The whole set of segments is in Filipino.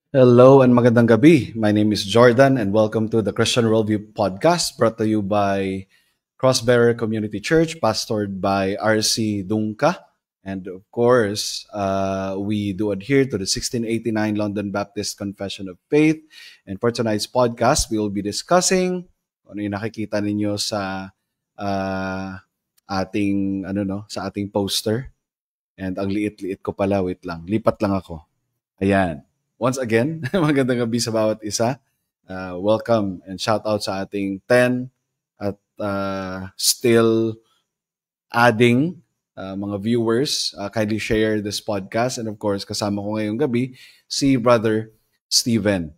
Hello and magandang gabi. My name is Jordan and welcome to the Christian Worldview podcast brought to you by Crossbearer Community Church, pastored by R.C. Dunca. And of course, we do adhere to the 1689 London Baptist Confession of Faith. And for tonight's podcast, we will be discussing ano yung nakikita ninyo sa uh, sa ating poster. And ang liit-liit ko pala, wait lang. Lipat lang ako. Ayan. Once again, magandang gabi sa bawat isa. Welcome and shout out sa ating 10 at still adding mga viewers. Kindly share this podcast. And of course, kasama ko ngayong gabi si Brother Steven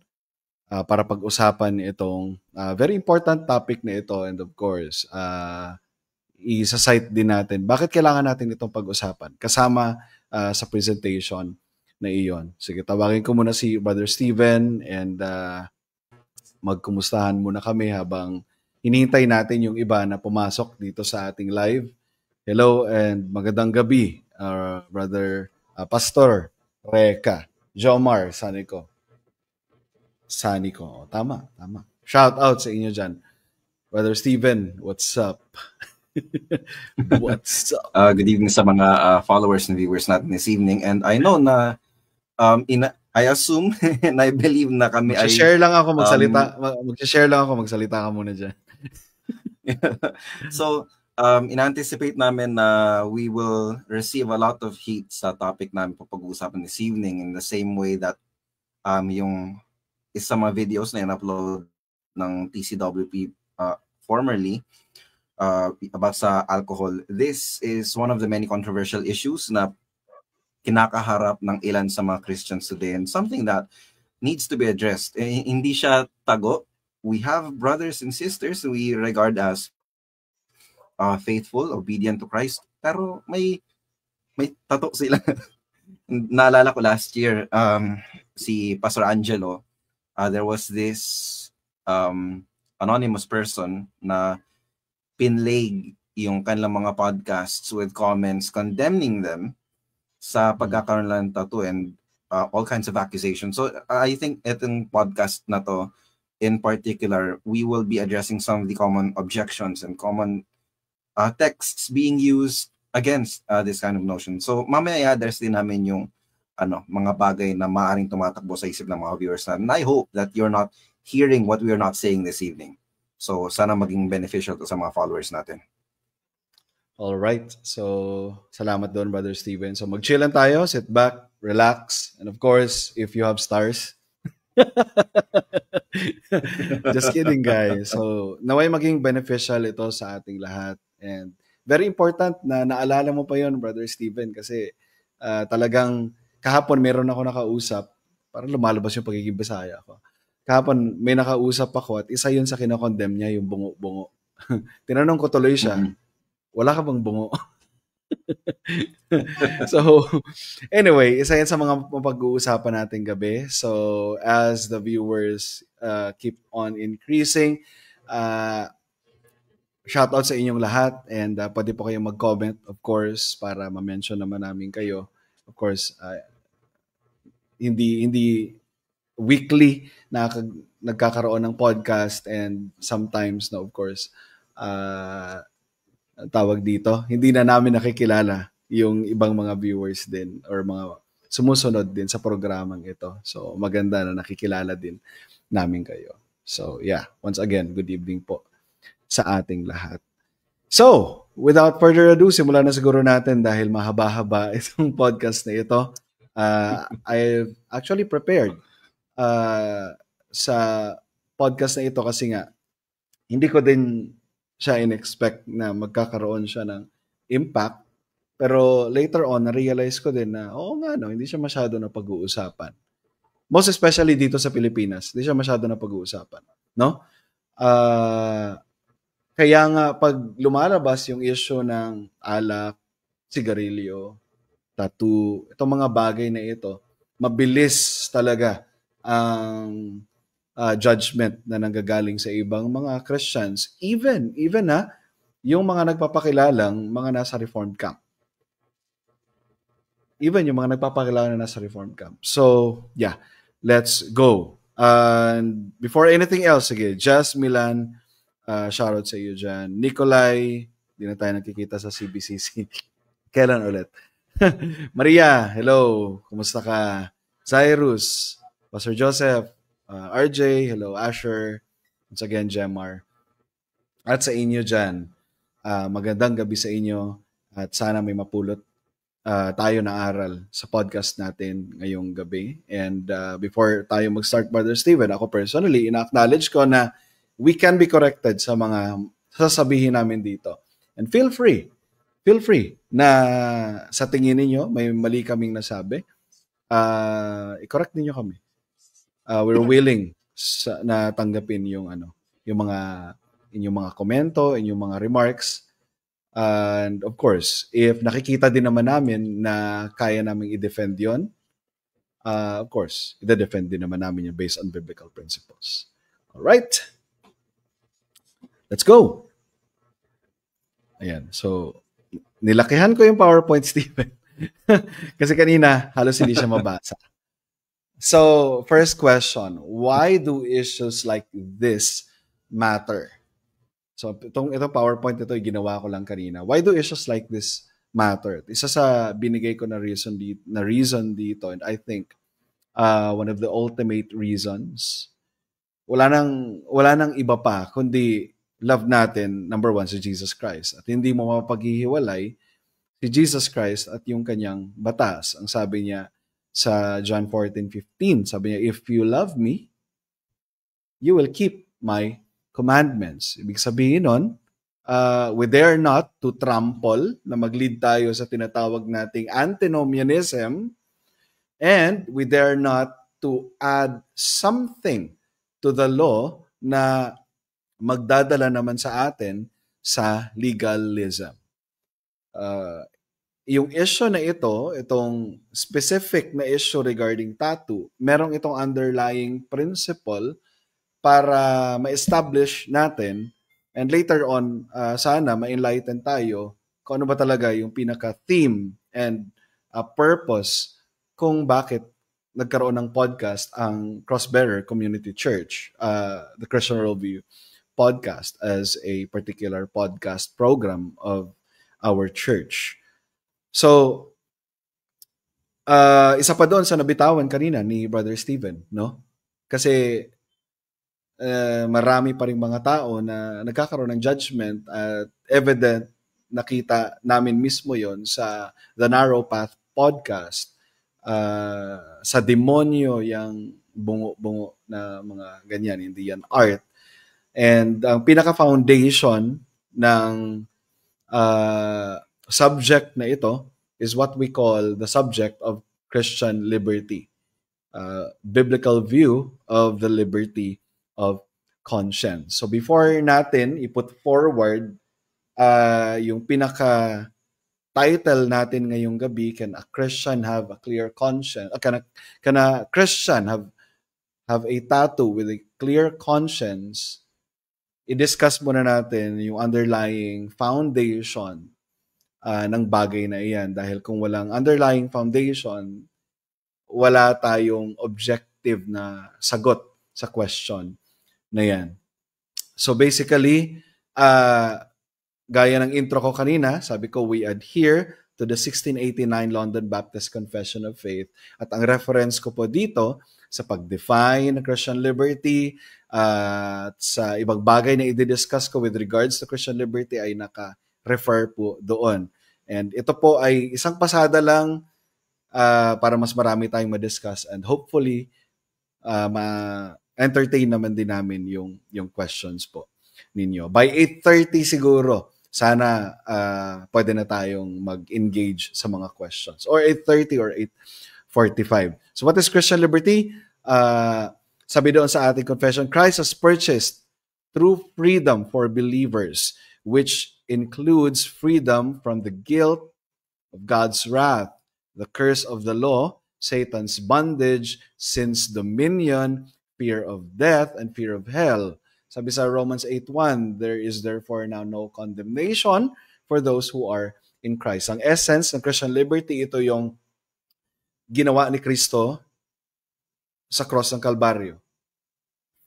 para pag-usapan itong very important topic na ito. And of course, isa-cite din natin bakit kailangan natin itong pag-usapan kasama sa presentation na iyon. Sige, tawagin ko muna si Brother Steven and magkumustahan muna kami habang hinihintay natin yung iba na pumasok dito sa ating live. Hello and magandang gabi, Brother Pastor Reka Jomar Saniko. Oh, tama. Shout out sa inyo dyan. Brother Steven, what's up? What's up? Good evening sa mga followers and viewers natin this evening. And I know na I assume and I believe na kami Mag-share lang ako magsalita. Mag-share lang ako magsalita ka muna dyan. So, in-anticipate namin na we will receive a lot of heat sa topic namin papag-uusapan this evening in the same way that yung isa mga videos na in-upload ng TCWP formerly about sa alcohol. This is one of the many controversial issues na kinakaharap ng ilan sa mga Christians today and something that needs to be addressed. Hindi siya tago. We have brothers and sisters we regard as faithful, obedient to Christ, pero may tato sila. Naalala ko last year, si Pastor Angelo, there was this anonymous person na pinlague yung kanilang mga podcasts with comments condemning them sa pagkakaroon lang ng tattoo and all kinds of accusations. So I think itong podcast na to, in particular, we will be addressing some of the common objections and common texts being used against this kind of notion. So mamaya i-address din namin yung mga bagay na maaaring tumatakbo sa isip ng mga viewers natin. And I hope that you're not hearing what we are not saying this evening. So, sana maging beneficial to sa mga followers natin. All right. So, salamat doon, Brother Steven. So, mag-chill lang tayo, sit back, relax, and of course, if you have stars. Just kidding, guys. So, naway maging beneficial ito sa ating lahat. And very important na naalala mo pa yon, Brother Steven, kasi talagang kahapon meron ako nakausap, parang lumalabas yung pagiging Bisaya ko. Kahapon may nakausap ako at isa yun sa kinakondemn niya, yung bungo-bungo. Tinanong ko tuloy siya, wala ka bang bungo? So, anyway, isa yan sa mga mapag-uusapan natin gabi. So, as the viewers keep on increasing, shout out sa inyong lahat and pwede po kayong mag-comment, of course, para ma-mention naman namin kayo. Of course, hindi weekly na nagkakaroon ng podcast and sometimes of course tawag dito, hindi na namin nakikilala yung ibang mga viewers din or mga sumusunod din sa programang ito. So maganda na nakikilala din namin kayo. So yeah, once again, good evening po sa ating lahat. So, without further ado, simulan na siguro natin dahil mahaba-haba itong podcast na ito. I've actually prepared sa podcast na ito kasi nga hindi ko din siya in-expect na magkakaroon siya ng impact, pero later on na-realize ko din na hindi siya masyado na pag-uusapan, most especially dito sa Pilipinas, hindi siya masyado na pag-uusapan, no? Kaya nga pag lumalabas yung issue ng alak, sigarilyo, tattoo, itong mga bagay na ito, mabilis talaga ang judgment na nanggagaling sa ibang mga Christians, even yung mga nagpapakilalang mga nasa Reformed camp. Even yung mga nagpapakilalang na nasa Reformed camp. So, yeah. let's go. And before anything else, sige, Jazz Milan, shoutout sa iyo dyan. Nikolai, di na tayo nakikita sa CBCC. Kailan ulit? Maria, hello. Kumusta ka? Cyrus, Pastor Joseph, RJ, hello. Asher, once again, Jemar. At sa inyo dyan, magandang gabi sa inyo at sana may mapulot tayo na aral sa podcast natin ngayong gabi. And before tayo mag-start, Brother Steven, ako personally, ina-acknowledge ko na we can be corrected sa mga sasabihin namin dito. And feel free na sa tingin ninyo, may mali kaming nasabi, i-correct ninyo kami. We're willing na tanggapin yung inyong mga komento, inyong mga remarks. And of course, if nakikita din naman namin na kaya namin i-defend yon, of course, i-defend din naman namin yun based on biblical principles. All right. Let's go. Ayan. So, nilakihan ko yung PowerPoint, Stephen. Kasi kanina, halos hindi siya mabasa. So, first question, why do issues like this matter? So, itong PowerPoint ito, ginawa ko lang kanina. Why do issues like this matter? Isa sa binigay ko na reason dito, and I think one of the ultimate reasons, wala nang iba pa, kundi love natin, number one, si Jesus Christ. At hindi mo mapaghihiwalay si Jesus Christ at yung kanyang batas. Ang sabi niya sa John 14:15, sabi niya, if you love me, you will keep my commandments. Ibig sabihin nun, we dare not to trample, na mag-lead tayo sa tinatawag nating antinomianism, and we dare not to add something to the law na magdadala naman sa atin sa legalism. Yung issue na itong specific na issue regarding tattoo, merong itong underlying principle para ma-establish natin, and later on, sana ma-enlighten tayo kung ano ba talaga yung pinaka-theme and purpose kung bakit nagkaroon ng podcast ang Crossbearer Community Church, the Christian Worldview podcast, as a particular podcast program of our church. So, isa pa doon sa nabitawan kanina ni Brother Steven, no? Kasi marami pa ring mga tao na nagkakaroon ng judgment at evident, nakita namin mismo yon sa The Narrow Path podcast, sa demonyo yung bungo-bungo na mga ganyan, hindi yan art. And ang pinaka-foundation ng subject na ito is what we call the subject of Christian liberty, biblical view of the liberty of conscience. So before natin i-put forward yung pinaka-title natin ngayong gabi, can a Christian have a clear conscience? Can a Christian have a tattoo with a clear conscience? I-discuss muna natin yung underlying foundation ng bagay na iyan. Dahil kung walang underlying foundation, wala tayong objective na sagot sa question na yan. So basically, gaya ng intro ko kanina, sabi ko, we adhere to the 1689 London Baptist Confession of Faith. At ang reference ko po dito sa pag-define ng Christian liberty at sa ibang bagay na i-discuss ko with regards to Christian liberty ay naka-refer po doon. And ito po ay isang pasada lang para mas marami tayong ma-discuss, and hopefully ma-entertain naman din namin yung questions po ninyo. By 8:30 siguro, sana pwede na tayong mag-engage sa mga questions. Or 8:30 or 8:45. So what is Christian liberty? Sabi doon sa ating confession, Christ has purchased true freedom for believers, which includes freedom from the guilt of God's wrath, the curse of the law, Satan's bondage, sin's dominion, fear of death, and fear of hell. Sabi sa Romans 8:1, there is therefore now no condemnation for those who are in Christ. Ang essence ng Christian liberty, ito yung ginawa ni Kristo sa cross ng Kalbaryo.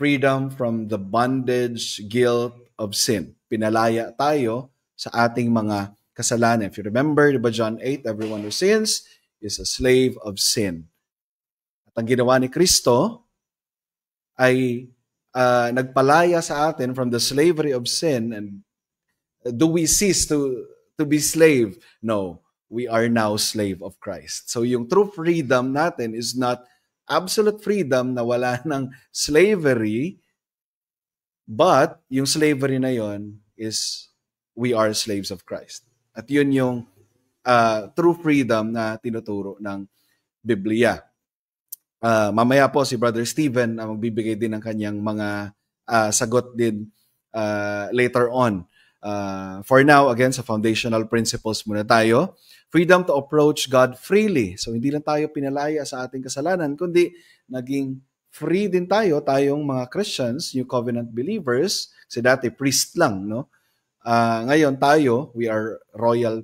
Freedom from the bondage, guilt of sin. Pinalaya tayo sa ating mga kasalanan. If you remember, diba John 8, everyone who sins is a slave of sin. At ang ginawa ni Kristo ay nagpalaya sa atin from the slavery of sin. And do we cease to be slave? No, we are now slave of Christ. So yung true freedom natin is not absolute freedom na wala ng slavery, but yung slavery na yon is we are slaves of Christ. At yun yung true freedom na tinuturo ng Biblia. Mamaya po si Brother Steven magbibigay din ng kanyang mga sagot din later on. For now, again, sa foundational principles muna tayo. Freedom to approach God freely. So, hindi lang tayo pinalaya sa ating kasalanan, kundi naging free din tayo, tayong mga Christians, New Covenant believers, kasi dati priest lang, no? Ngayon tayo, we are royal,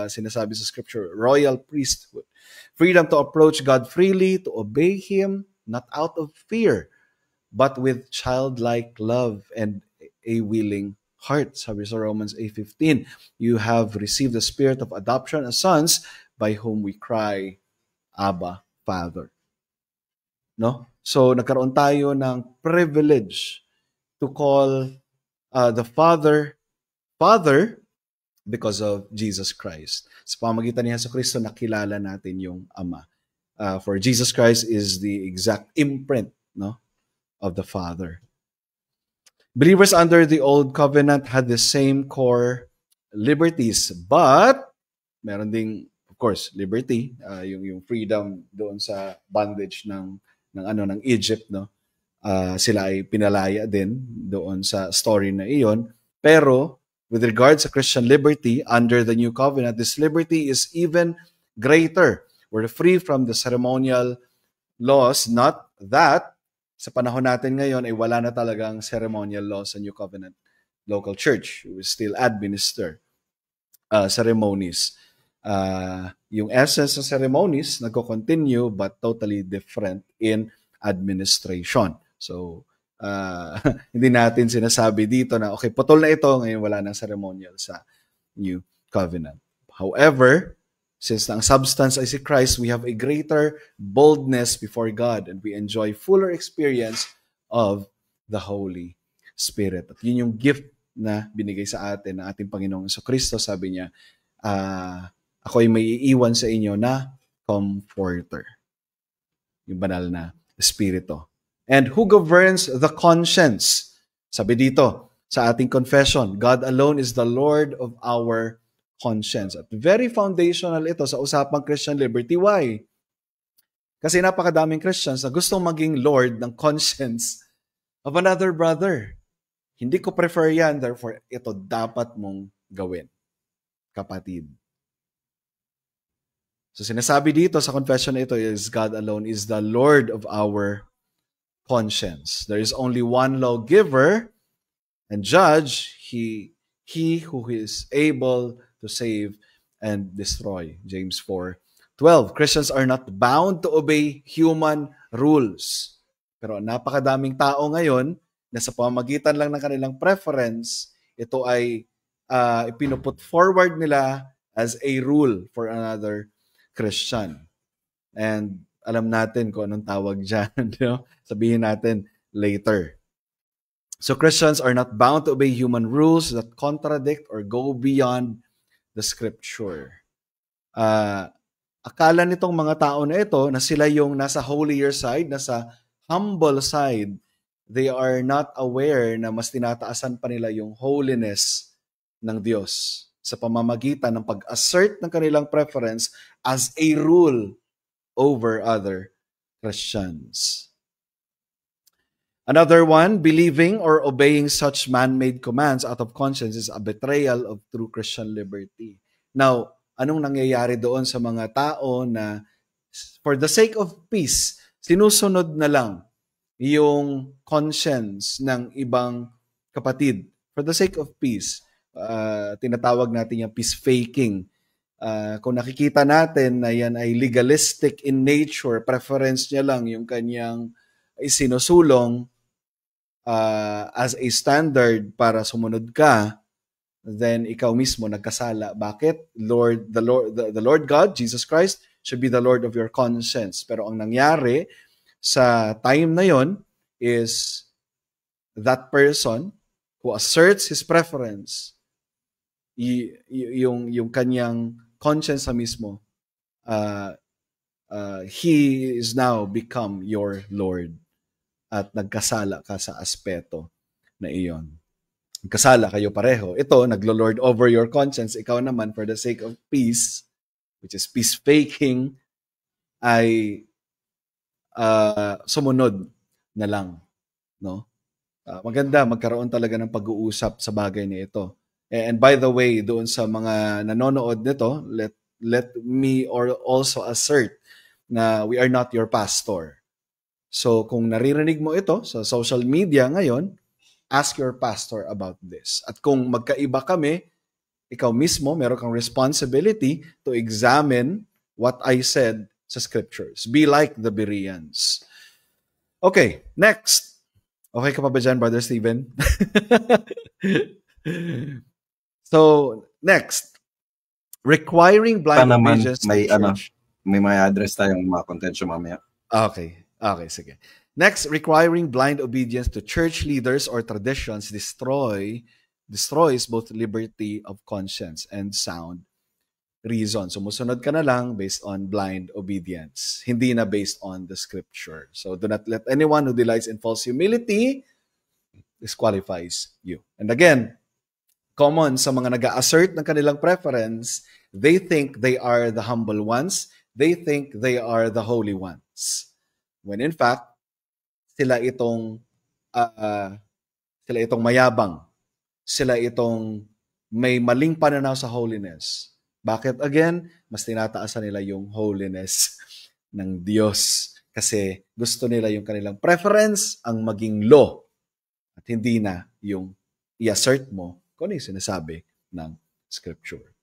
sinasabi sa scripture, royal priesthood. Freedom to approach God freely, to obey Him, not out of fear, but with childlike love and a willing heart. Sabi sa Romans 8:15, you have received the spirit of adoption as sons, by whom we cry, Abba, Father. No? So, nagkaroon tayo ng privilege to call the Father, Father, because of Jesus Christ. Sa pamagitan ni Jesu Cristo, nakilala natin yung Ama. For Jesus Christ is the exact imprint, no, of the Father. Believers under the Old Covenant had the same core liberties, but meron ding, of course, liberty, yung freedom doon sa bondage ng Egypt, no? Sila ay pinalaya din doon sa story na iyon. Pero with regards to Christian liberty under the New Covenant, this liberty is even greater. We're free from the ceremonial laws, not that sa panahon natin ngayon ay wala na talagang ceremonial laws sa New Covenant local church. We still administer ceremonies. Yung essence ng ceremonies nagko-continue but totally different in administration. So, hindi natin sinasabi dito na, okay, putol na ito, ngayon wala nang ceremonial sa New Covenant. However, since ang substance ay si Christ, we have a greater boldness before God and we enjoy fuller experience of the Holy Spirit. At yun yung gift na binigay sa atin ng ating Panginoong Jesucristo. Sabi niya, ako'y may iiwan sa inyo na comforter. Yung banal na Espiritu. And who governs the conscience? Sabi dito sa ating confession, God alone is the Lord of our conscience. At very foundational ito sa usapang Christian liberty. Why? Kasi napakadaming Christians na gustong maging Lord ng conscience of another brother. Hindi ko prefer yan, therefore ito dapat mong gawin, kapatid. So sinasabi dito sa confession na ito is God alone is the Lord of our conscience. There is only one lawgiver and judge, he who is able to save and destroy. James 4:12. Christians are not bound to obey human rules. Pero napakadaming tao ngayon na sa pamamagitan lang ng kanilang preference, ito ay ipinuput forward nila as a rule for another Christian. And alam natin kung anong tawag dyan. No? Sabihin natin later. So Christians are not bound to obey human rules that contradict or go beyond the scripture. Akala nitong mga tao na ito na sila yung nasa holier side, nasa humble side. They are not aware na mas tinataasan pa nila yung holiness ng Diyos sa pamamagitan ng pag-assert ng kanilang preference as a rule over other Christians. Another one, believing or obeying such man-made commands out of conscience is a betrayal of true Christian liberty. Now, anong nangyayari doon sa mga tao na for the sake of peace, sinusunod na lang yung conscience ng ibang kapatid. For the sake of peace, tinatawag natin yung peace-faking Kung nakikita natin na yan ay legalistic in nature, preference niya lang yung kanyang isinusulong as a standard para sumunod ka, then ikaw mismo nagkasala. Bakit? The Lord God, Jesus Christ, should be the Lord of your conscience. Pero ang nangyari sa time na yon is that person who asserts his preference, yung kanyang conscience na mismo, he is now become your Lord at nagkasala ka sa aspeto na iyon. Nagkasala kayo pareho. Ito, naglo-lord over your conscience. Ikaw naman, for the sake of peace, which is peace-faking, ay sumunod na lang. No? Maganda, magkaroon talaga ng pag-uusap sa bagay na ito. And by the way, doon sa mga nanonood nito, let me also assert na we are not your pastor. So kung naririnig mo ito sa social media ngayon, ask your pastor about this. At kung magkaiba kami, ikaw mismo, meron kang responsibility to examine what I said sa scriptures. Be like the Bereans. Okay, next. Okay ka pa ba dyan, Brother Steven? So, next. Requiring blind obedience to church. May mga address tayong mga contention mamaya. Okay, sige. Next, requiring blind obedience to church leaders or traditions destroys both liberty of conscience and sound reason. Sumusunod ka na lang based on blind obedience, hindi na based on the scripture. So do not let anyone who delights in false humility disqualifies you. And again, common sa mga nag-assert ng kanilang preference, they think they are the humble ones. They think they are the holy ones. When in fact, sila itong mayabang. Sila itong may maling pananaw sa holiness. Bakit? Again, mas tinataasan nila yung holiness ng Diyos. Kasi gusto nila yung kanilang preference ang maging law. At hindi na yung i-assert mo kung ano yung sinasabi ng Scripture.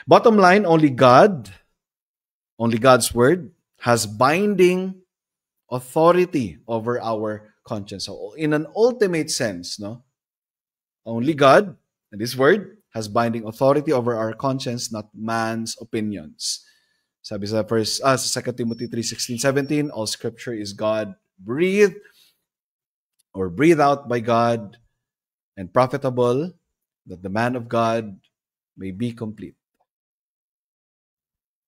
Bottom line, only God's Word has binding authority over our conscience. So in an ultimate sense, no, only God and His Word has binding authority over our conscience, not man's opinions. Sabi sa 2 Timothy 3:16-17, all Scripture is God-breathed or breathed out by God and profitable, that the man of God may be complete.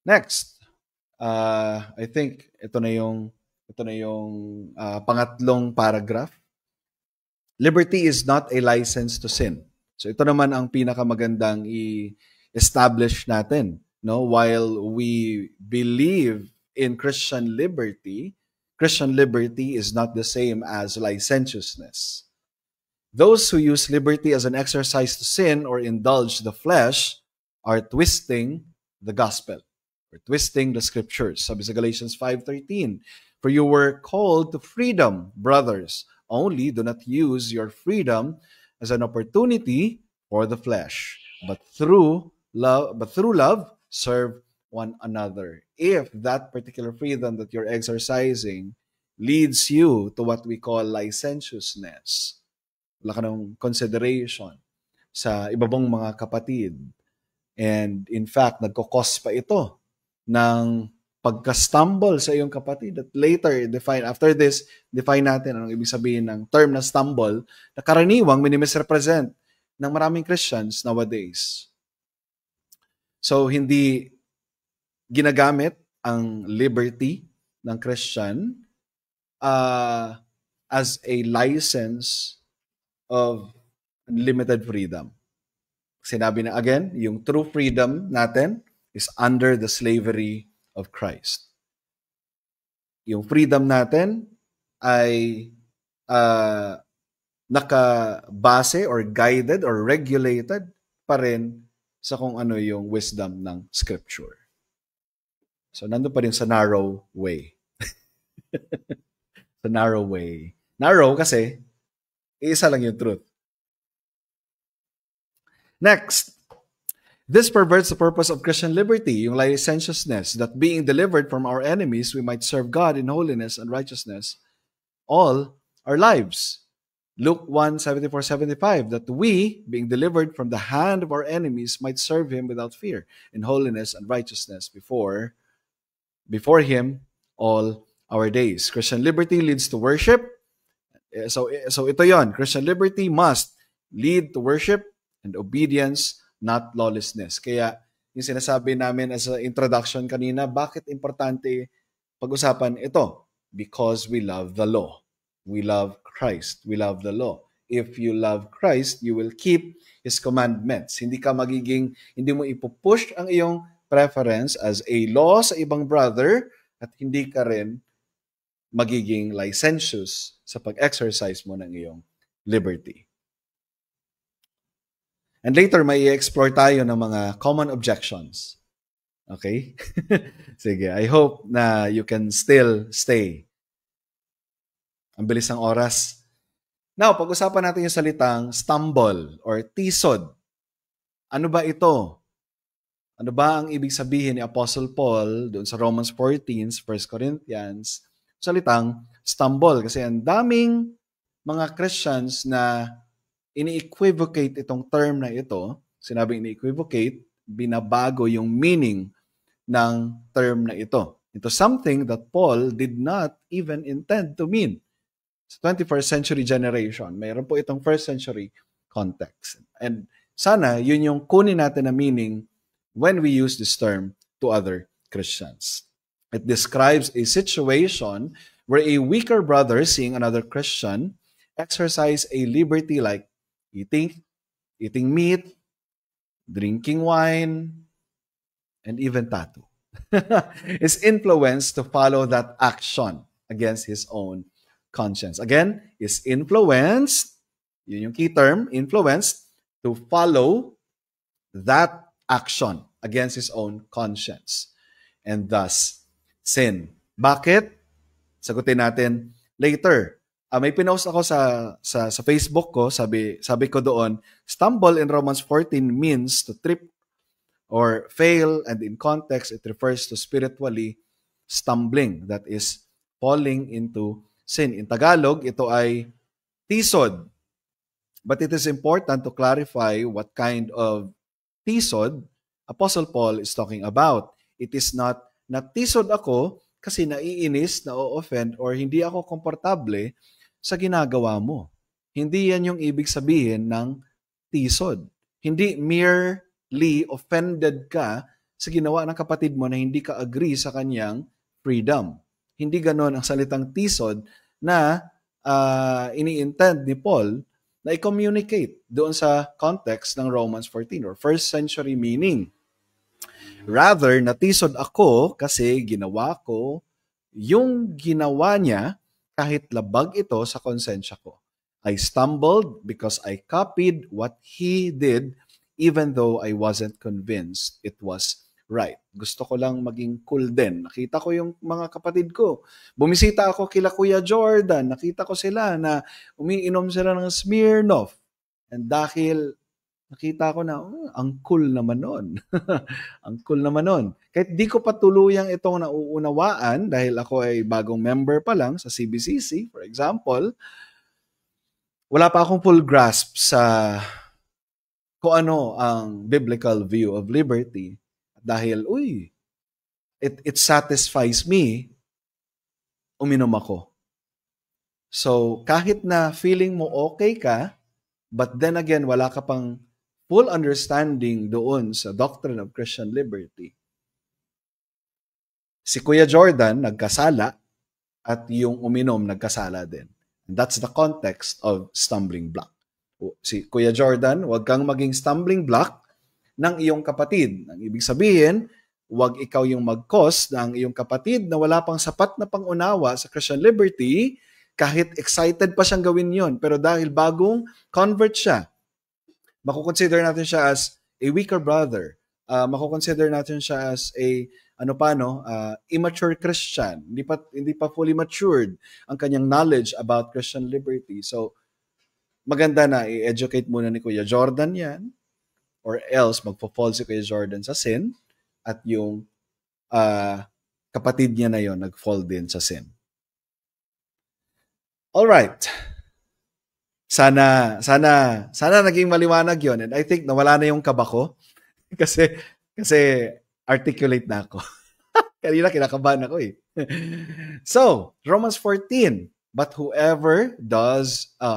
Next, I think ito na yung pangatlong paragraph. Liberty is not a license to sin. So ito naman ang pinakamagandang i-establish natin. No? While we believe in Christian liberty is not the same as licentiousness. Those who use liberty as an exercise to sin or indulge the flesh are twisting the gospel. Or twisting the scriptures. Sabi sa Galatians 5:13, for you were called to freedom, brothers. Only do not use your freedom as an opportunity for the flesh, but through love serve one another. If that particular freedom that you're exercising leads you to what we call licentiousness, wala ka ng consideration sa ibabang mga kapatid, and in fact, nagkokos pa ito ng pagka-stumble sa iyong kapatid. At later, after this, define natin anong ibig sabihin ng term na stumble na karaniwang minimisrepresent ng maraming Christians nowadays. So, hindi ginagamit ang liberty ng Christian as a license of unlimited freedom. Sinabi na again, yung true freedom natin is under the slavery of Christ. Yung freedom natin ay nakabase or guided or regulated pa rin sa kung ano yung wisdom ng Scripture. So, nandun pa rin sa narrow way. Sa narrow way. Narrow kasi, isa lang yung truth. Next, This perverts the purpose of Christian liberty, yung licentiousness, that being delivered from our enemies, we might serve God in holiness and righteousness all our lives. Luke 1:74-75, that we, being delivered from the hand of our enemies, might serve Him without fear, in holiness and righteousness before Him all our days. Christian liberty leads to worship. So ito yon. Christian liberty must lead to worship and obedience, not lawlessness. Kaya yung sinasabi namin as an introduction kanina, bakit importante pag-usapan ito? Because we love the law. We love Christ. We love the law. If you love Christ, you will keep His commandments. Hindi mo ipupush ang iyong preference as a law sa ibang brother at hindi ka rin magiging licentious sa pag-exercise mo ng iyong liberty. And later, may i-explore tayo ng mga common objections. Okay? Sige, I hope na you can still stay. Ang bilis ng oras. Now, pag-usapan natin yung salitang stumble or tisod. Ano ba ito? Ano ba ang ibig sabihin ni Apostle Paul doon sa Romans 14, 1 Corinthians? Salitang stumble. Kasi ang daming mga Christians na ini-equivocate itong term na ito. Sinabing ini-equivocate, binabago yung meaning ng term na ito. Into something that Paul did not even intend to mean. Sa 21st century generation, mayroon po itong first century context. And sana yun yung kunin natin na meaning when we use this term to other Christians. It describes a situation where a weaker brother seeing another Christian exercise a liberty like eating meat, drinking wine, and even tattoo. Is influenced to follow that action against his own conscience. Again, is influenced, yun yung key term, influenced to follow that action against his own conscience. And thus, sin. Bakit? Sagutin natin later. May pinost ako sa Facebook ko, sabi ko doon, stumble in Romans 14 means to trip or fail, and in context, it refers to spiritually stumbling, that is, falling into sin. In Tagalog, ito ay tisod. But it is important to clarify what kind of tisod Apostle Paul is talking about. It is not natisod ako kasi naiinis, na-offend, or hindi ako komportable sa ginagawa mo. Hindi yan yung ibig sabihin ng tisod. Hindi merely offended ka sa ginawa ng kapatid mo na hindi ka agree sa kanyang freedom. Hindi ganon ang salitang tisod na ini-intend ni Paul na i-communicate doon sa context ng Romans 14 or first century meaning. Rather, natisod ako kasi ginawa ko yung ginawa niya kahit labag ito sa konsensya ko. I stumbled because I copied what he did even though I wasn't convinced it was right. Gusto ko lang maging cool din. Nakita ko yung mga kapatid ko. Bumisita ako kila Kuya Jordan. Nakita ko sila na umiinom sila ng Smirnoff. And dahil nakita ko na, ang cool naman nun. Ang cool naman nun. Kahit di ko pa tuluyang itong nauunawaan dahil ako ay bagong member pa lang sa CBCC, for example, wala pa akong full grasp sa kung ano ang biblical view of liberty. Dahil, it satisfies me, uminom ako. So, kahit na feeling mo okay ka, but then again, wala ka pang full understanding doon sa doctrine of Christian liberty. Si Kuya Jordan nagkasala at yung uminom nagkasala din. And that's the context of stumbling block. Si Kuya Jordan, huwag kang maging stumbling block ng iyong kapatid. Ang ibig sabihin, huwag ikaw yung mag-cause ng iyong kapatid na wala pang sapat na pangunawa sa Christian liberty, kahit excited pa siyang gawin yon. Pero dahil bagong convert siya, makukonsider natin siya as a weaker brother. Makukonsider natin siya as a immature Christian. Hindi pa fully matured ang kanyang knowledge about Christian liberty. So, maganda na i-educate muna ni Kuya Jordan yan. or else magpo-fall si Kuya Jordan sa sin at yung kapatid niya na yon nag-fall din sa sin. Alright. Sana naging maliwanag yon, and I think nawala na yung kaba ko kasi articulate na ako. Kanina kinakabahan ako eh. So, Romans 14, but whoever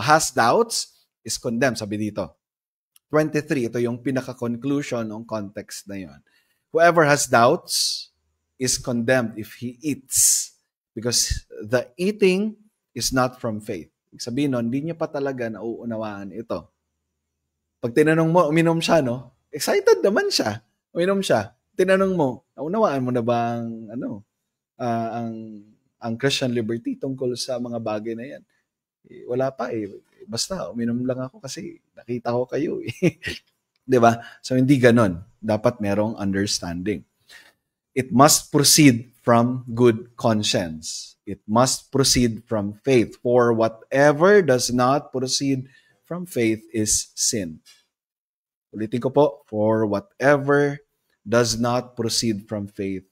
has doubts is condemned, sabi dito. 23, ito yung pinaka-conclusion ng context na yon. Whoever has doubts is condemned if he eats, because the eating is not from faith. Sabihin nun, hindi niya pa talaga nauunawaan ito. Pag tinanong mo, uminom siya, no? Excited naman siya. Uminom siya. Tinanong mo, naunawaan mo na ba ang Christian liberty tungkol sa mga bagay na yan? Wala pa eh. Basta, uminom lang ako kasi nakita ko kayo eh. Diba? So, hindi ganon. Dapat merong understanding. It must proceed from good conscience. It must proceed from faith. For whatever does not proceed from faith is sin. Ulitin ko po, for whatever does not proceed from faith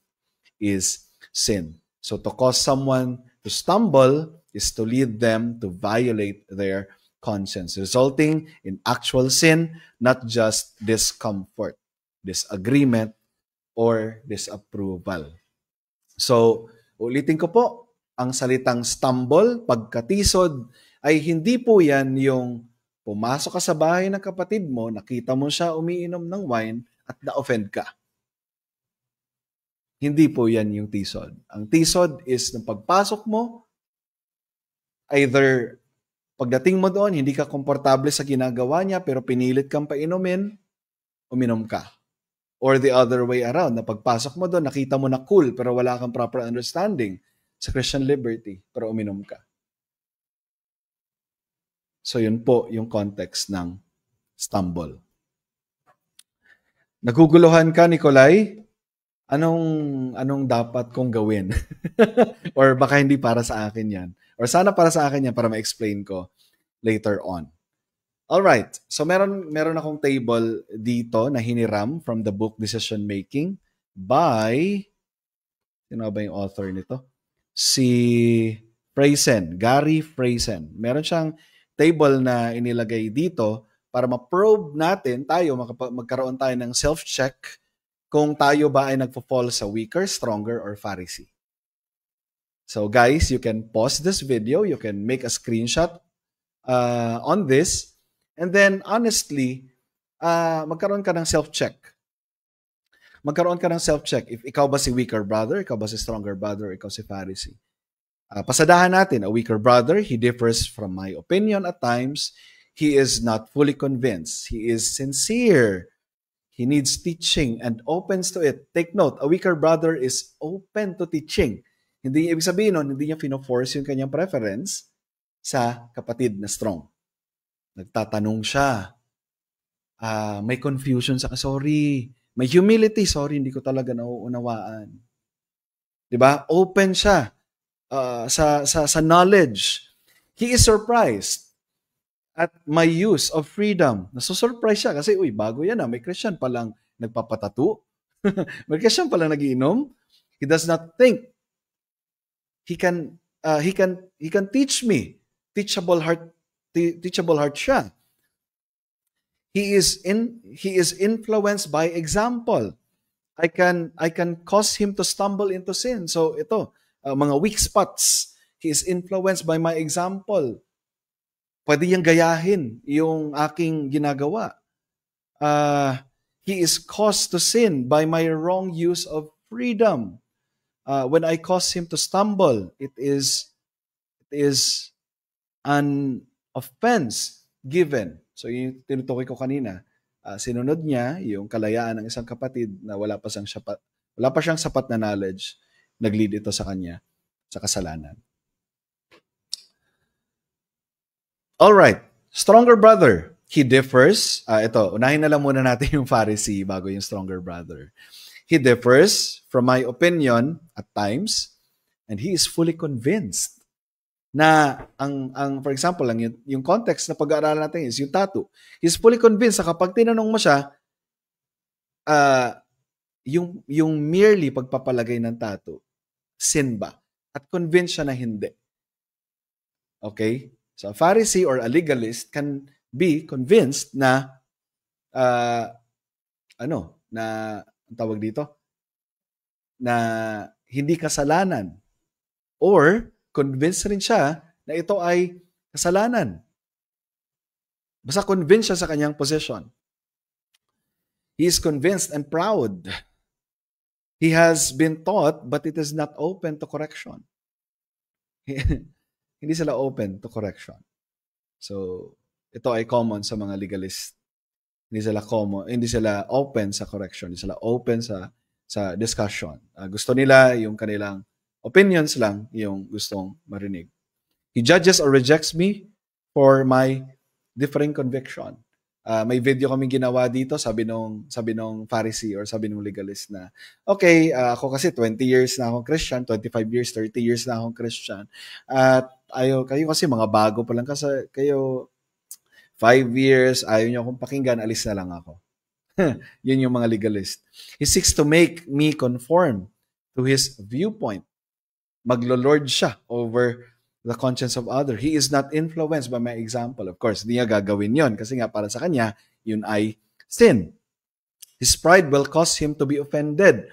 is sin. So to cause someone to stumble is to lead them to violate their conscience, resulting in actual sin, not just discomfort, disagreement, or disapproval. So, ulitin ko po, ang salitang stumble, pagkatisod, ay hindi po yan yung pumasok ka sa bahay ng kapatid mo, nakita mo siya umiinom ng wine, at na-offend ka. Hindi po yan yung tisod. Ang tisod is nung pagpasok mo, either pagdating mo doon, hindi ka komportable sa ginagawa niya, pero pinilit kang painumin, uminom ka. Or the other way around, na pagpasok mo doon, nakita mo na cool, pero wala kang proper understanding sa Christian liberty, pero uminom ka. So yun po yung context ng stumble. Naguguluhan ka, Nikolay? Anong dapat kong gawin? Or baka hindi para sa akin yan. Or sana para sa akin yan para ma-explain ko later on. Alright, so meron akong table dito na hiniram from the book Decision Making by, sino ba yung author nito? Si Friesen, Gary Friesen. Meron siyang table na inilagay dito para ma-probe natin, magkaroon tayo ng self-check kung tayo ba ay nagpo-fall sa weaker, stronger, or Pharisee. So guys, you can pause this video, you can make a screenshot on this, and then honestly, magkaroon ka ng self-check. Magkaroon ka ng self-check. If ikaw ba si weaker brother, ikaw ba si stronger brother, ikaw si Pharisee. Pasadahan natin, a weaker brother, he differs from my opinion at times. He is not fully convinced. He is sincere. He needs teaching and opens to it. Take note, a weaker brother is open to teaching. Hindi ibig sabihin nun, hindi niya fino-force yung kanyang preference sa kapatid na strong. Nagtatanong siya. May confusion sa sorry. May humility, sorry, hindi ko talaga nauunawaan. 'Di ba? Open siya sa knowledge. He is surprised at my use of freedom. Nasusurprise siya kasi, bago yan may Christian palang nagpapatato. May Christian palang nagiinom. He does not think he can teach me. Teachable heart siya. He is influenced by example. I can cause him to stumble into sin. So ito, mga weak spots. He is influenced by my example. Pwede niyang gayahin yung aking ginagawa. He is caused to sin by my wrong use of freedom. When I cause him to stumble, it is an offense given. So yung tinutukoy ko kanina, sinunod niya yung kalayaan ng isang kapatid na wala pa siyang sapat na knowledge, nag-lead ito sa kanya sa kasalanan. All right, stronger brother, he differs. Ito, unahin na lang muna natin yung Pharisee bago yung stronger brother. He differs from my opinion at times, and he is fully convinced na for example, yung context na pag-aaralan natin is yung tattoo. He's fully convinced na kapag tinanong mo siya, yung merely pagpapalagay ng tattoo, sin ba? At convince siya na hindi. Okay? So a Pharisee or a legalist can be convinced na na ang tawag dito, na hindi kasalanan, or convinced rin siya na ito ay kasalanan. Basta convinced siya sa kanyang position. He is convinced and proud. He has been taught, but it is not open to correction. Hindi sila open to correction. So, ito ay common sa mga legalist. Hindi sila open sa correction. Hindi sila open sa discussion. Gusto nila yung kanilang opinions lang yung gustong marinig. He judges or rejects me for my differing conviction. May video kami ginawa dito, sabi nung Pharisee or sabi nung legalist na, okay, ako kasi 20 years na akong Christian, 25 years, 30 years na akong Christian. At kayo kasi mga bago pa lang kasi kayo 5 years, ayaw niyo akong pakinggan, alis na lang ako. Yun yung mga legalist. He seeks to make me conform to his viewpoint. Maglo-lord siya over the conscience of others. He is not influenced by my example. Of course, hindi niya gagawin yon kasi nga para sa kanya, yun ay sin. His pride will cause him to be offended.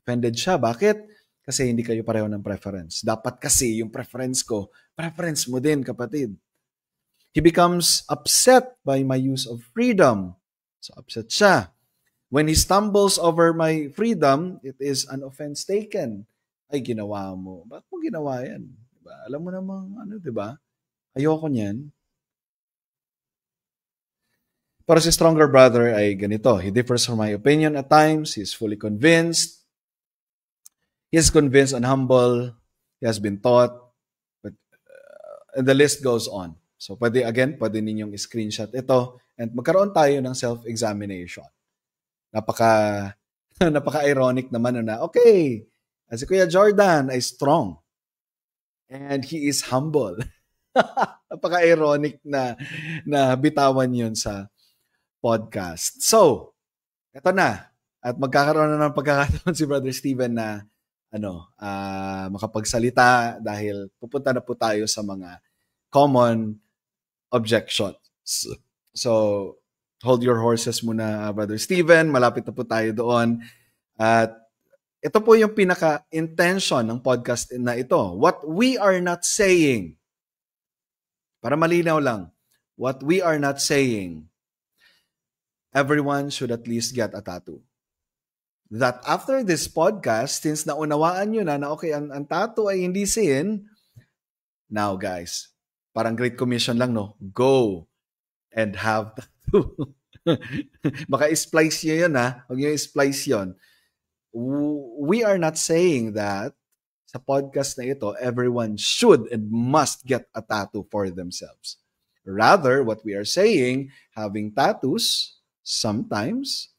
Offended siya. Bakit? Kasi hindi kayo pareho ng preference. Dapat kasi yung preference ko, preference mo din, kapatid. He becomes upset by my use of freedom. So, upset siya. When he stumbles over my freedom, it is an offense taken. Ay, ginawa mo. Bakit mo ginawa yan? Diba? Alam mo namang, diba? Ayoko niyan. Pero si stronger brother ay ganito. He differs from my opinion at times. He is fully convinced. He is convinced and humble. He has been taught. But, and the list goes on. So, pwede ninyong screenshot ito and magkaroon tayo ng self-examination. Napaka-ironic naman na, okay, si Kuya Jordan ay strong and he is humble. Napaka-ironic na bitawan yun sa podcast. So, ito na. At magkakaroon na ng pagkakataon si Brother Steven na makapagsalita dahil pupunta na po tayo sa mga common objections. So, hold your horses muna, Brother Steven. Malapit na po tayo doon. At ito po yung pinaka-intention ng podcast na ito. What we are not saying, para malinaw lang, what we are not saying, everyone should at least get a tattoo. That after this podcast, since naunawaan nyo na okay, ang tattoo ay hindi sin, now guys, parang Great Commission lang, no? Go and have tattoo. Baka i-splice nyo yun, ha? Huwag nyo i-splice yun. We are not saying that sa podcast na ito, everyone should and must get a tattoo for themselves. Rather, what we are saying, having tattoos sometimes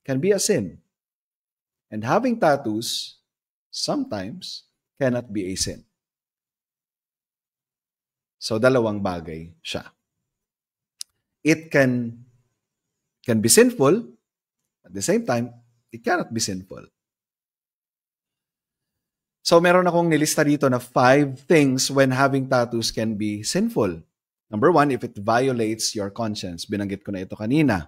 can be a sin. And having tattoos sometimes cannot be a sin. So, dalawang bagay siya. It can be sinful. At the same time, it cannot be sinful. So, meron akong nilista dito na 5 things when having tattoos can be sinful. Number 1, if it violates your conscience. Binanggit ko na ito kanina.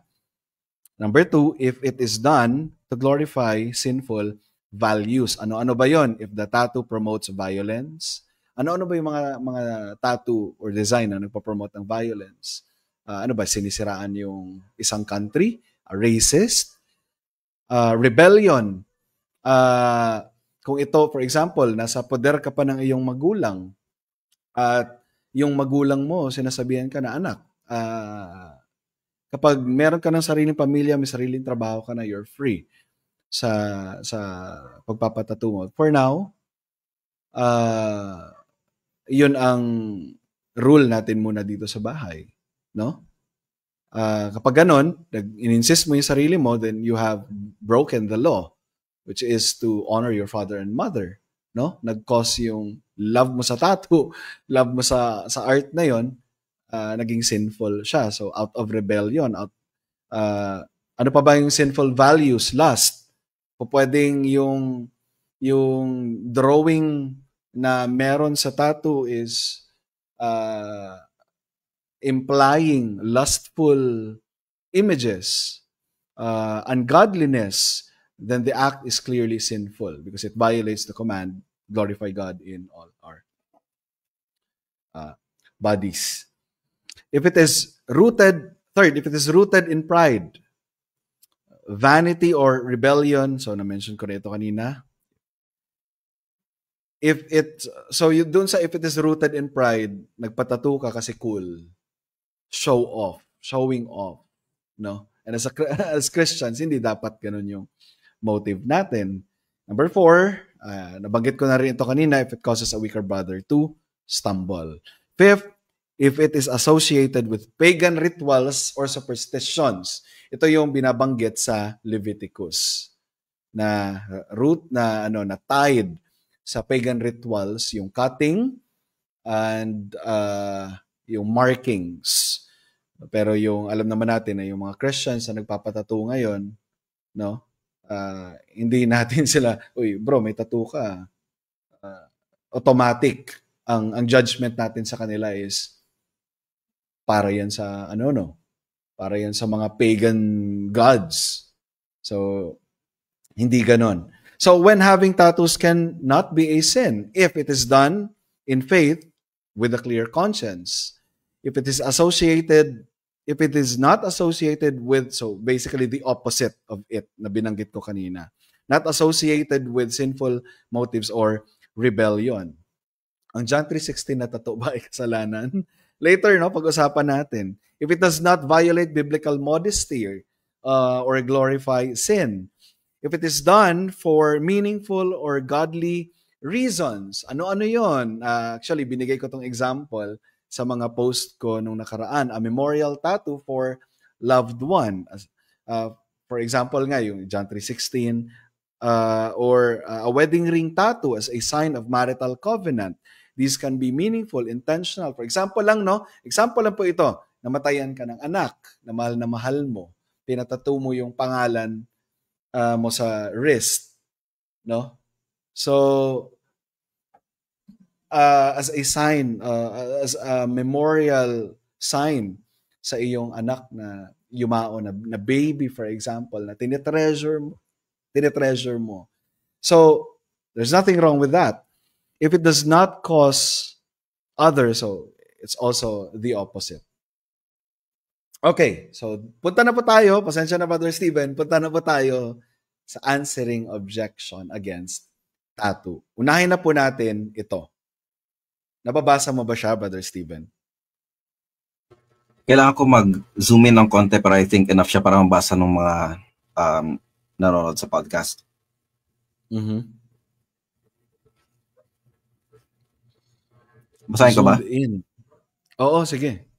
Number 2, if it is done to glorify sinful values. Ano-ano ba yon? If the tattoo promotes violence. Ano-ano ba yung mga tattoo or design na nagpo-promote ng violence? Ano ba? Sinisiraan yung isang country? Racist? Rebellion? Kung ito, for example, nasa poder ka pa ng iyong magulang at yung magulang mo, sinasabihan ka na, anak, kapag meron ka ng sariling pamilya, may sariling trabaho ka na, you're free sa pagpapatattoo mo. For now, yun ang rule natin muna dito sa bahay, no? Kapag ganon, in-insist mo yung sarili mo, then you have broken the law, which is to honor your father and mother, no? Nag-cause yung love mo sa tattoo, love mo sa art na yon, naging sinful siya. So out of rebellion, Ano pa ba yung sinful values? Lust. Pwedeng yung drawing na meron sa tattoo is implying lustful images, ungodliness, then the act is clearly sinful because it violates the command, glorify God in all our bodies. If it is rooted in pride, vanity or rebellion, so na-mention ko na ito kanina. If it is rooted in pride, nagpatattoo ka kasi cool, showing off, no? And as Christians, hindi dapat ganun yung motive natin. Number 4, nabanggit ko na rin ito kanina, if it causes a weaker brother to stumble. 5th, if it is associated with pagan rituals or superstitions. Ito yung binabanggit sa Leviticus na root na tied sa pagan rituals, yung cutting and yung markings. Pero yung alam naman natin na yung mga Christians na nagpapatattoo ngayon, no? Hindi natin sila, uy bro, may tattoo ka. Automatic. Ang judgment natin sa kanila is para yan sa para yan sa mga pagan gods. So, hindi ganon. So, when having tattoos can not be a sin if it is done in faith with a clear conscience. If it is not associated with, so basically the opposite of it na binanggit ko kanina, not associated with sinful motives or rebellion. Ang John 3:16 na tattoo ba ay kasalanan? Later, pag-usapan natin. If it does not violate biblical modesty or glorify sin. If it is done for meaningful or godly reasons. Ano-ano yon? Actually, binigay ko tong example sa mga post ko nung nakaraan. A memorial tattoo for loved one. For example nga, yung John 3:16. Or a wedding ring tattoo as a sign of marital covenant. These can be meaningful, intentional. For example lang, Example lang po ito. Namatayan ka ng anak na mahal mo. Pinatattoo mo yung pangalan mo sa wrist, no? So, as a sign, as a memorial sign sa iyong anak na yumao na baby, for example, na tinitreasure mo. So, there's nothing wrong with that. If it does not cause others, so it's also the opposite. Okay, so punta na po tayo. Pasensya na, Brother Steven. Punta na po tayo sa answering objection against tattoo. Unahin na po natin ito. Nababasa mo ba siya, Brother Steven? Kailangan ko mag-zoom in ng konti pero I think enough siya para mabasa ng mga nanonood sa podcast. Basahin ko ba? In. Oo, sige.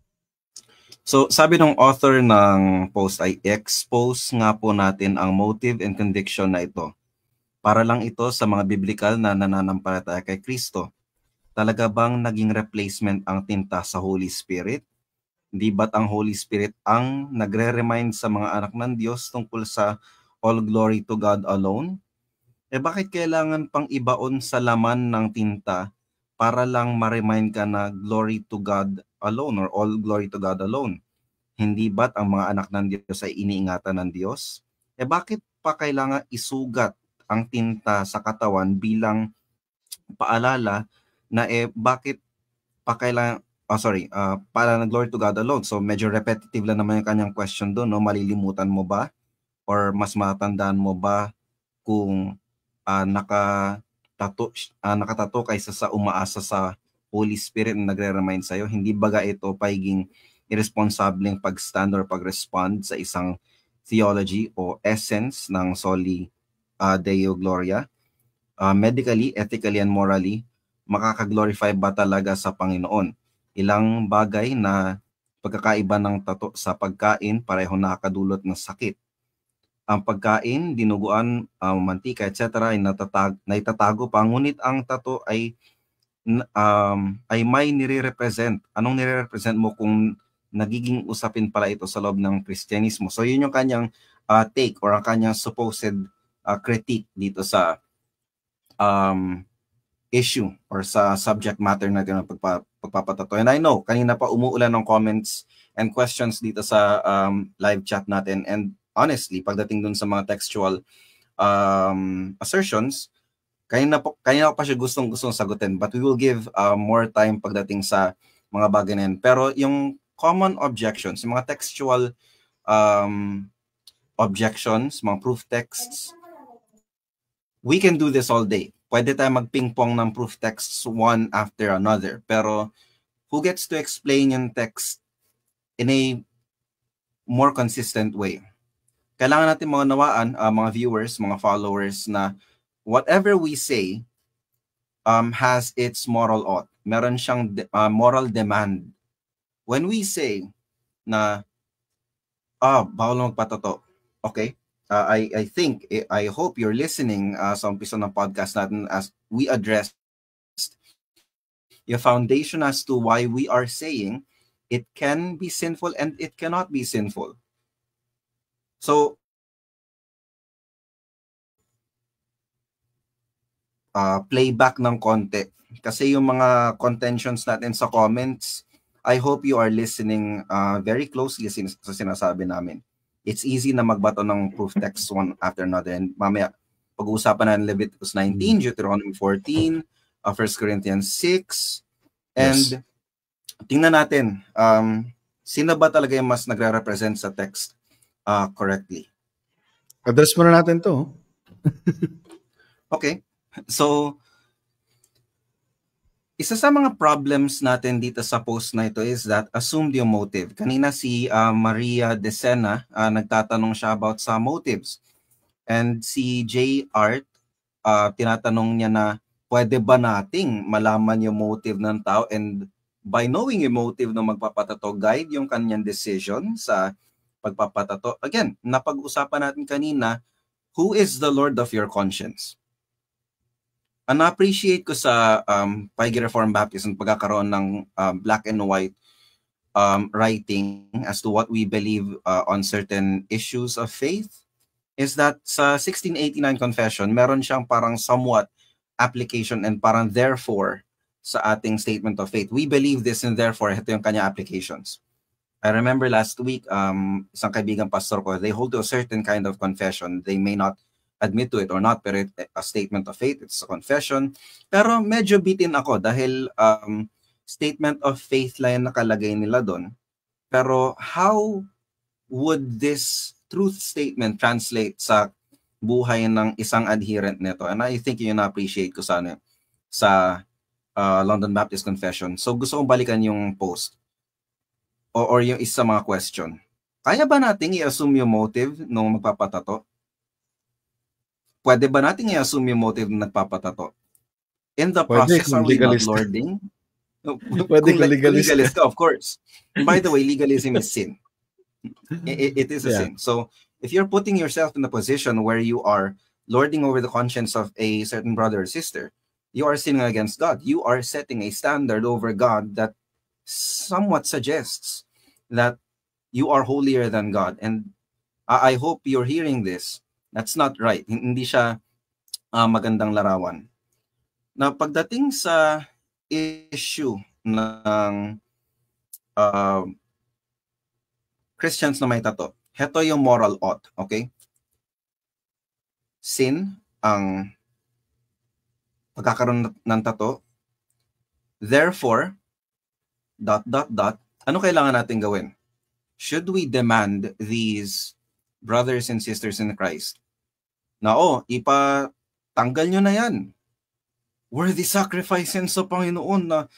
So, sabi ng author ng post ay expose nga po natin ang motive and conviction na ito. Para lang ito sa mga biblical na nananampalataya kay Kristo. Talaga bang naging replacement ang tinta sa Holy Spirit? Di ba't ang Holy Spirit ang nagre-remind sa mga anak ng Diyos tungkol sa all glory to God alone? Bakit kailangan pang ibaon sa laman ng tinta para lang ma-remind ka na glory to God alone or all glory to God alone? Hindi ba't ang mga anak ng Diyos ay iniingatan ng Diyos? Bakit pa kailangan isugat ang tinta sa katawan bilang paalala na bakit pa kailangan para na glory to God alone? So medyo repetitive lang naman yung kanyang question doon, no? Malilimutan mo ba? Or mas matandaan mo ba kung nakatato kaysa sa umaasa sa Holy Spirit na nagre-remind sa'yo? Hindi baga ito pagiging irresponsableng pag-stand or pag-respond sa isang theology o essence ng Soli Deo Gloria? Medically, ethically, and morally, makakaglorify ba talaga sa Panginoon? Ilang bagay na pagkakaiba ng tato sa pagkain, pareho nakakadulot ng sakit. Ang pagkain, dinuguan, mantika, etc. ay naitatago pa. Ngunit ang tato ay may nire-represent. Anong nire-represent mo kung nagiging usapin pala ito sa loob ng Kristyanismo. So yun yung kanyang take or ang kanyang supposed critique dito sa issue or sa subject matter natin ng pagpapatato. And I know, kanina pa umuulan ng comments and questions dito sa live chat natin. And honestly, pagdating dun sa mga textual assertions, kanina ko pa siya gustong sagutin. But we will give more time pagdating sa mga bagay na yan. Pero yung common objections, yung mga textual objections, mga proof texts, we can do this all day. Pwede tayo mag-ping-pong ng proof texts one after another. Pero who gets to explain yung text in a more consistent way? Kailangan natin mga nawaan, mga viewers, mga followers, na whatever we say has its moral ought. Meron siyang moral demand. When we say na, bawal magpatato, okay? I hope you're listening sa umpisa ng podcast natin as we address your foundation as to why we are saying it can be sinful and it cannot be sinful. So, playback ng konti. Kasi yung mga contentions natin sa comments, I hope you are listening very closely sa sinasabi namin. It's easy na magbato ng proof text one after another. And mamaya, pag-uusapan natin Leviticus 19, Deuteronomy 14, 1 Corinthians 6. And tingnan natin, sino ba talaga yung mas nagre-represent sa text correctly? Address muna natin to. Okay. So, isa sa mga problems natin dito sa post na ito is that assumed yung motive. Kanina si Maria Decena, nagtatanong siya about sa motives. And si J. Art, tinatanong niya na pwede ba nating malaman yung motive ng tao, and by knowing yung motive ng magpapatato, guide yung kanyang decision sa pagpapatato. Again, napag-usapan natin kanina, who is the Lord of your conscience? Na-appreciate ko sa Paigi Reformed Baptist pagkakaroon ng black and white writing as to what we believe on certain issues of faith is that sa 1689 Confession, meron siyang parang somewhat application and parang therefore sa ating statement of faith. We believe this and therefore ito yung kanya applications. I remember last week, isang kaibigan pastor ko, they hold to a certain kind of confession. They may not admit to it or not, pero a statement of faith, it's a confession. Pero medyo bitin ako dahil statement of faith lang nakalagay nila doon. Pero how would this truth statement translate sa buhay ng isang adherent nito? And I think yun na-appreciate ko sa London Baptist Confession. So gusto kong balikan yung post or yung isa mga question. Kaya ba nating i-assume yung motive nung magpapatato? Pwede ba natin i-assume yung motive ng nagpapatato? In the process, are we not lording? Pwede kung legalist ka, of course. And by the way, legalism is sin. It is a sin. So, if you're putting yourself in a position where you are lording over the conscience of a certain brother or sister, you are sinning against God. You are setting a standard over God that somewhat suggests that you are holier than God. And I hope you're hearing this. That's not right. Hindi siya magandang larawan. Na pagdating sa issue ng Christians na may tato, heto yung moral ought, okay? Sin ang pagkakaroon ng tato. Therefore, ... ano kailangan natin gawin? Should we demand these brothers and sisters in Christ na ipatanggal nyo na yan? Worthy sacrifice yan sa Panginoon na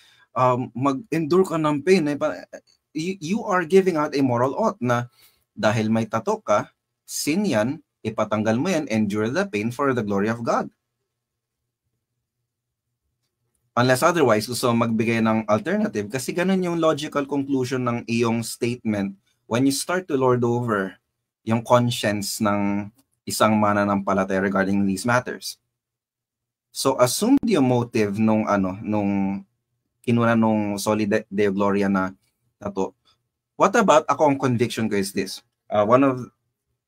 mag-endure ka ng pain. You are giving out a moral ought na dahil may tato ka, sin yan, ipatanggal mo yan, endure the pain for the glory of God. Unless otherwise, gusto magbigay ng alternative kasi ganun yung logical conclusion ng iyong statement when you start to lord over yung conscience ng isang mananampalataya regarding these matters. So assume yung motive nung kinuna nung Soli Deo Gloria na tato. What about ako, ang conviction ko is this. One of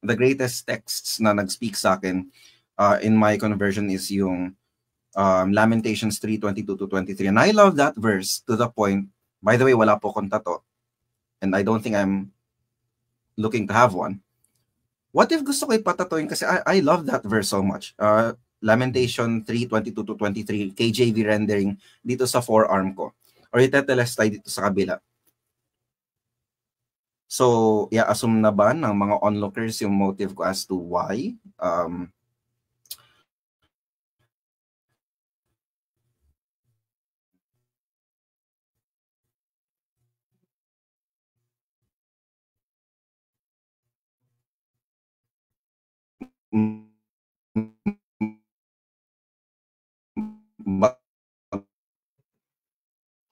the greatest texts na nag-speak sa akin in my conversion is yung Lamentations 3:22-23. And I love that verse to the point, by the way, wala po akong tato. And I don't think I'm looking to have one. What if gusto ko ipatatoin kasi I love that verse so much. Lamentation 3:22-23, KJV rendering dito sa forearm ko. Or itetelestay dito sa kabila. So, assume na ba ng mga onlookers yung motive ko as to why?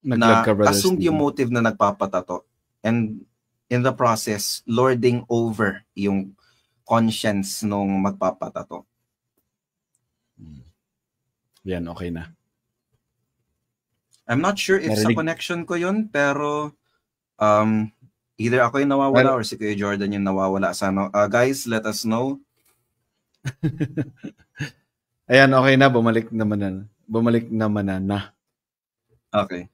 Na assumed yung motive na nagpapatato, and in the process lording over yung conscience nung magpapatato. Yan, okay na. I'm not sure if sa connection ko yun, pero either ako yung nawawala or si Kuya Jordan yung nawawala sa ano. Guys, let us know. Ayan, okay na, bumalik naman na. Okay.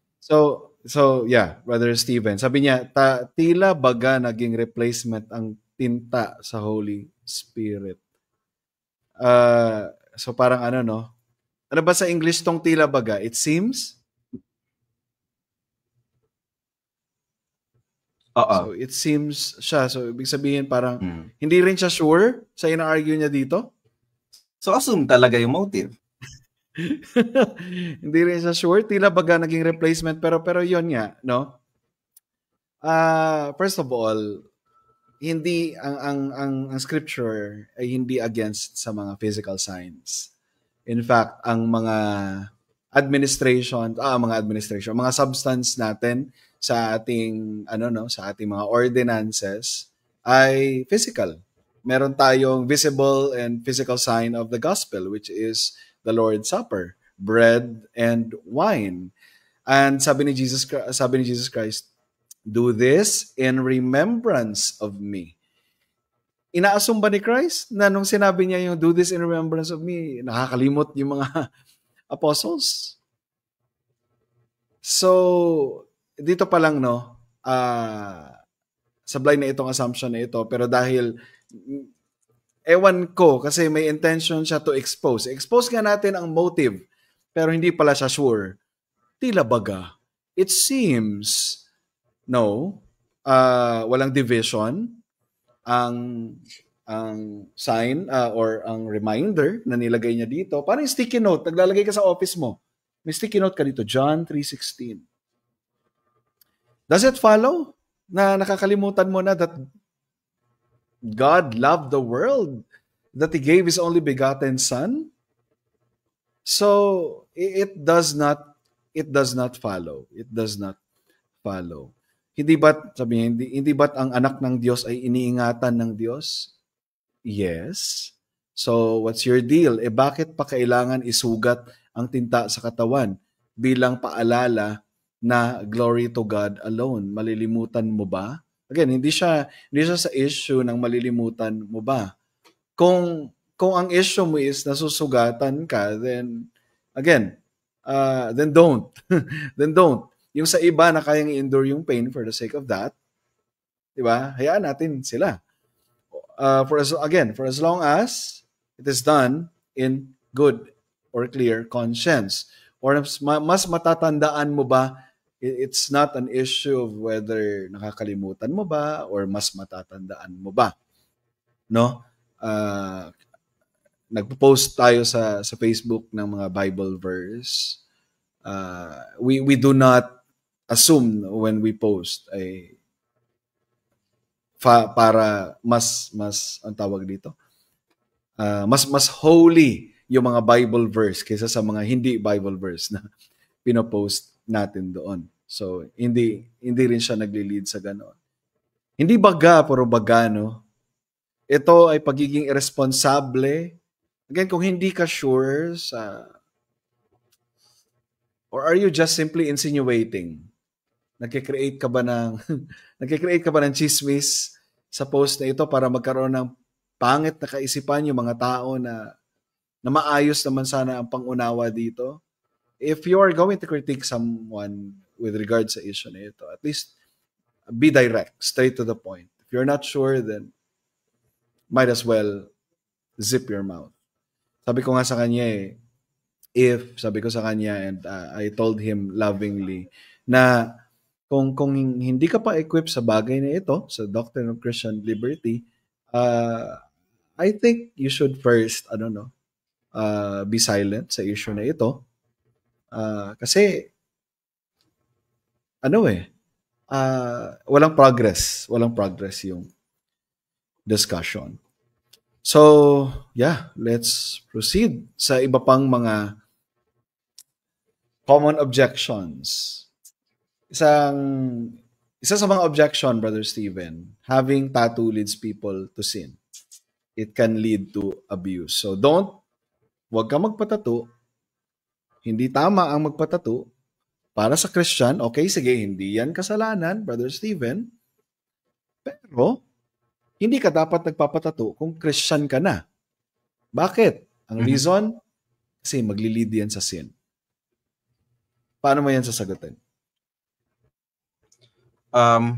So yeah, Brother Steven, sabi niya, tila baga naging replacement ang tinta sa Holy Spirit. So parang ano, no? Ano ba sa English tong tila baga? It seems? So it seems siya. So ibig sabihin parang hindi rin siya sure sa ina-argue niya dito. So assume talaga yung motive. Hindi rin siya sure. Tila baga naging replacement. Pero yun nga, no? First of all, hindi ang scripture ay hindi against sa mga physical signs. In fact, ang mga mga substance natin sa ating sa ating mga ordinances ay physical. Meron tayong visible and physical sign of the gospel, which is the Lord's Supper, bread and wine. And sabi ni Jesus Christ, do this in remembrance of me. Ina-assume ba ni Christ na nung sinabi niya yung do this in remembrance of me, nakakalimot yung mga apostles? So, dito pa lang, no, sablay na itong assumption na ito, pero dahil ewan ko, kasi may intention siya to expose. Expose nga natin ang motive, pero hindi pala siya sure. Tila baga. It seems, no, walang division. Ang sign or ang reminder na nilagay niya dito, parang sticky note, naglalagay ka sa office mo. May sticky note ka dito, John 3:16. Does it follow na nakakalimutan mo na that God loved the world, that He gave His only begotten Son? So it does not follow. It does not follow. Hindi ba't ang anak ng Diyos ay iniingatan ng Diyos? Yes. So what's your deal? Bakit pa kailangan isugat ang tinta sa katawan bilang paalala na glory to God alone? Malilimutan mo ba? Again, hindi siya sa issue ng malilimutan mo ba. Kung ang issue mo is nasusugatan ka, then again, then don't. Then don't. Yung sa iba na kayang i-endure yung pain for the sake of that, di ba? Hayaan natin sila. For as long as it is done in good or clear conscience. Or mas matatandaan mo ba, it's not an issue of whether nakakalimutan mo ba or mas matatandaan mo ba. No? Nagpo-post tayo sa Facebook ng mga Bible verse. We do not assume when we post ay para mas ang tawag dito. Mas holy yung mga Bible verse kaysa sa mga hindi Bible verse na pinopost natin doon. So, hindi rin siya nagli-lead sa ganoon. Hindi baga, puro baga, no? Ito ay pagiging irresponsable. Again, kung hindi ka sure sa... Or are you just simply insinuating? Nagke-create ka ba ng nagke-create ka ba ng chismis sa post na ito para magkaroon ng pangit na kaisipan yung mga tao na maayos naman sana ang pangunawa dito? If you are going to critique someone with regards sa issue na ito, at least be direct, straight to the point. If you're not sure, then might as well zip your mouth. Sabi ko nga sa kanya sabi ko sa kanya, and I told him lovingly, na kung hindi ka pa equipped sa bagay na ito, sa doctrine of Christian liberty, I think you should first, be silent sa issue na ito. Kasi, walang progress yung discussion. So, yeah, let's proceed sa iba pang mga common objections. Isa sa mga objection, Brother Steven, having tattoo leads people to sin. It can lead to abuse. So wag ka magpatattoo. Hindi tama ang magpatattoo. Para sa Christian, okay, sige, hindi yan kasalanan, Brother Steven. Pero, hindi ka dapat nagpapatattoo kung Christian ka na. Bakit? Ang reason, kasi magli-lead yan sa sin. Paano mo yan sasagutin?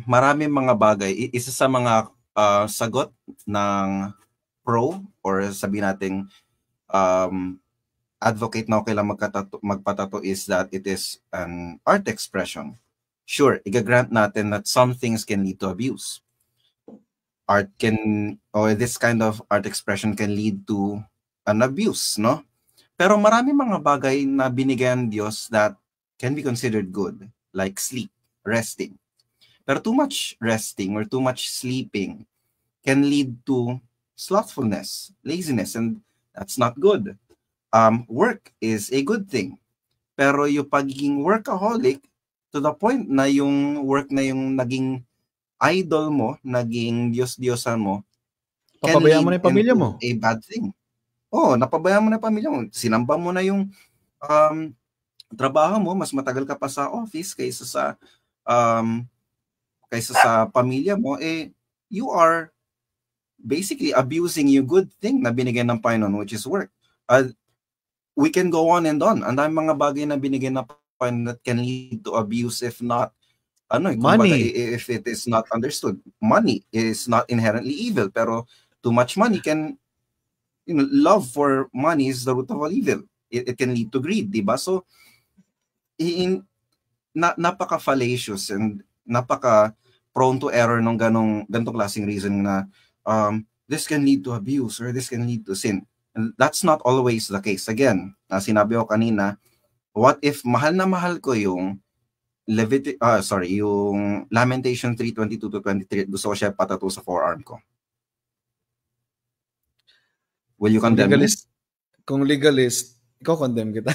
Marami mga bagay. Isa sa mga sagot ng pro or sabihin natin advocate na okay lang magpatato is that it is an art expression. Sure, i-grant natin that some things can lead to abuse. This kind of art expression can lead to an abuse, no? Pero marami mga bagay na binigyan Diyos that can be considered good, like sleep, resting. Pero too much resting or too much sleeping can lead to slothfulness, laziness, and that's not good. Work is a good thing. Pero yung pagiging workaholic to the point na yung work na yung naging idol mo, naging Diyos-Diyosan mo, papabayaan mo na yung pamilya mo. A bad thing. Napabayaan mo na yung pamilya mo. Sinamba mo na yung trabaho mo, mas matagal ka pa sa office kaysa sa pamilya mo, you are basically abusing yung good thing na binigyan ng Panginoon, which is work. We can go on and on. Ang dami mga bagay na binigyan ng Panginoon that can lead to abuse if not, money. If it is not understood. Money is not inherently evil, pero too much money can, love for money is the root of all evil. It can lead to greed, diba? So, napaka-fallacious and napaka-prone to error ng ganitong klaseng reason na this can lead to abuse or this can lead to sin. And that's not always the case. Again, sinabi ko kanina, what if mahal na mahal ko yung yung Lamentation 3:22-23, gusto ko siya patato sa forearm ko. Will you condemn me? Kung legalist, ikaw condemn kita.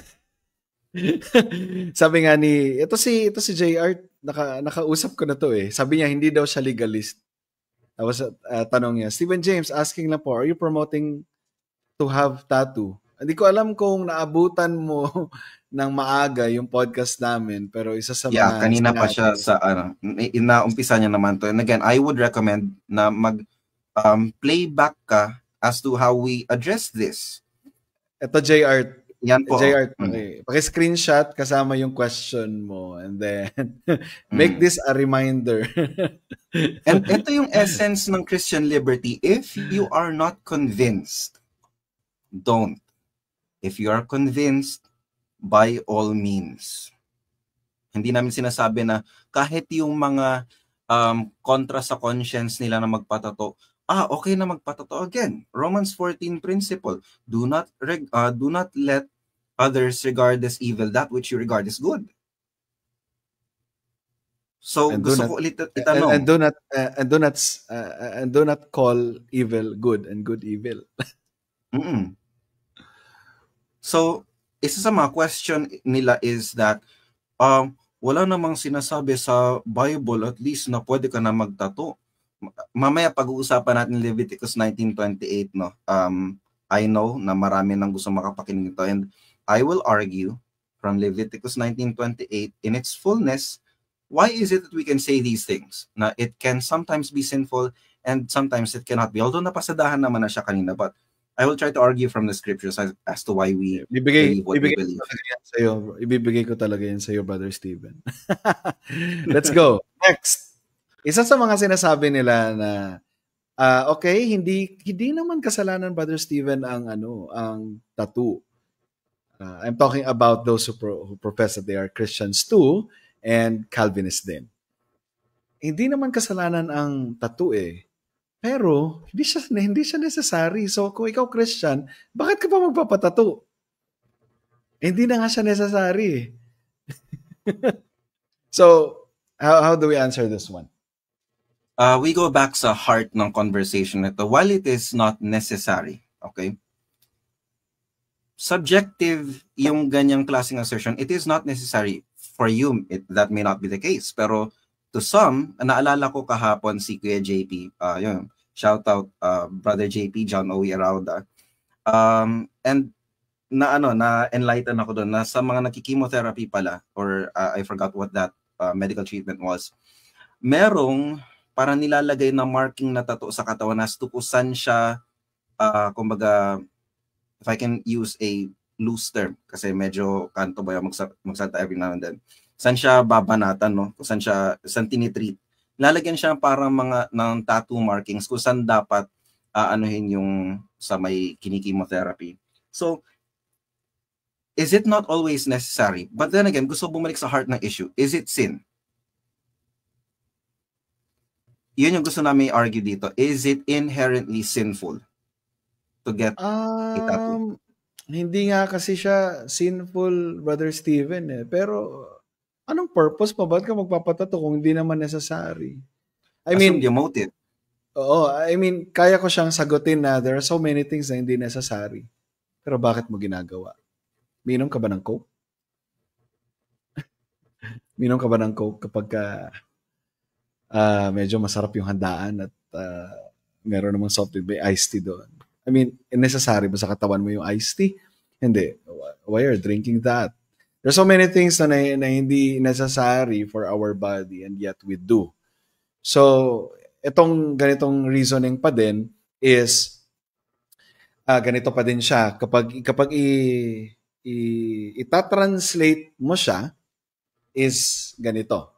Sabi nga ito si JR, nakausap ko na to eh. Sabi niya, hindi daw siya legalist. Tapos tanong niya, Stephen James asking lang po, are you promoting to have tattoo? Hindi ko alam kung naabutan mo ng maaga yung podcast namin, pero isa sa mga kanina pa siya sa inaumpisa niya naman to. And again, I would recommend na playback ka as to how we address this. Ito JR. Yan po. JR, okay. Paki-screenshot kasama yung question mo and then make this a reminder. And ito yung essence ng Christian liberty. If you are not convinced, don't. If you are convinced, by all means. Hindi namin sinasabi na kahit yung mga kontra sa conscience nila na magpatato, okay na magpatato. Again, Romans 14 principle, do not let others regard as evil that which you regard as good. So gusto ko ulit itanong. And do not call evil good and good evil. So isa sa mga question nila is that wala namang sinasabi sa Bible at least na pwede ka na magtato. Mamaya pag-uusapan natin Leviticus 19:28, no. I know na marami nang gusto makapakinig nito, and I will argue from Leviticus 19:28 in its fullness why is it that we can say these things? Na it can sometimes be sinful and sometimes it cannot be. Although napasadahan naman na siya kanina, but I will try to argue from the scriptures as to why we believe what we believe. Ibibigay ko talaga yan sa'yo, Brother Steven. Let's go. Next. Isa sa mga sinasabi nila na okay, hindi naman kasalanan, Brother Steven, ang tattoo. I'm talking about those who profess that they are Christians too and Calvinists din. Hindi naman kasalanan ang tattoo Pero hindi siya necessary. So kung ikaw Christian, bakit ka pa magpapatattoo? Hindi na nga siya necessary. So how do we answer this one? We go back sa heart ng conversation nito. While it is not necessary, okay? Subjective yung ganyang klaseng assertion. It is not necessary for you. That may not be the case. Pero to some, naalala ko kahapon si Kuya JP, yun, shout out Brother JP, John O. Arauda. And na enlighten ako doon na sa mga nakikimotherapy pala, or I forgot what that medical treatment was, merong parang nilalagay na marking na tattoo sa katawan as to kung saan siya, kumbaga, if I can use a loose term, kasi medyo kanto ba yung magsalita every now and then, saan siya babanatan, no? Kung saan tinitreat. Lalagyan siya parang mga ng tattoo markings kung saan dapat anuhin yung sa may kinikimotherapy. So, is it not always necessary? But then again, gusto bumalik sa heart ng issue. Is it sin? Yun yung gusto namin argue dito. Is it inherently sinful to get a tattoo? Hindi nga kasi siya sinful, Brother Steven. Pero anong purpose pa? Ba't ka magpapatato kung hindi naman necessary? I mean, yung motive. Oo, I mean, kaya ko siyang sagutin na there are so many things na hindi necessary. Pero bakit mo ginagawa? Minom ka ba ng Coke? Minom ka ba ng Coke kapag medyo masarap yung handaan at meron namang soft drink, may iced tea doon? I mean, necessary ba sa katawan mo yung iced tea? Hindi. Why are you drinking that? There's so many things na hindi necessary for our body and yet we do. So, itong ganitong reasoning pa din is ganito pa din siya. Kapag itatranslate mo siya is ganito.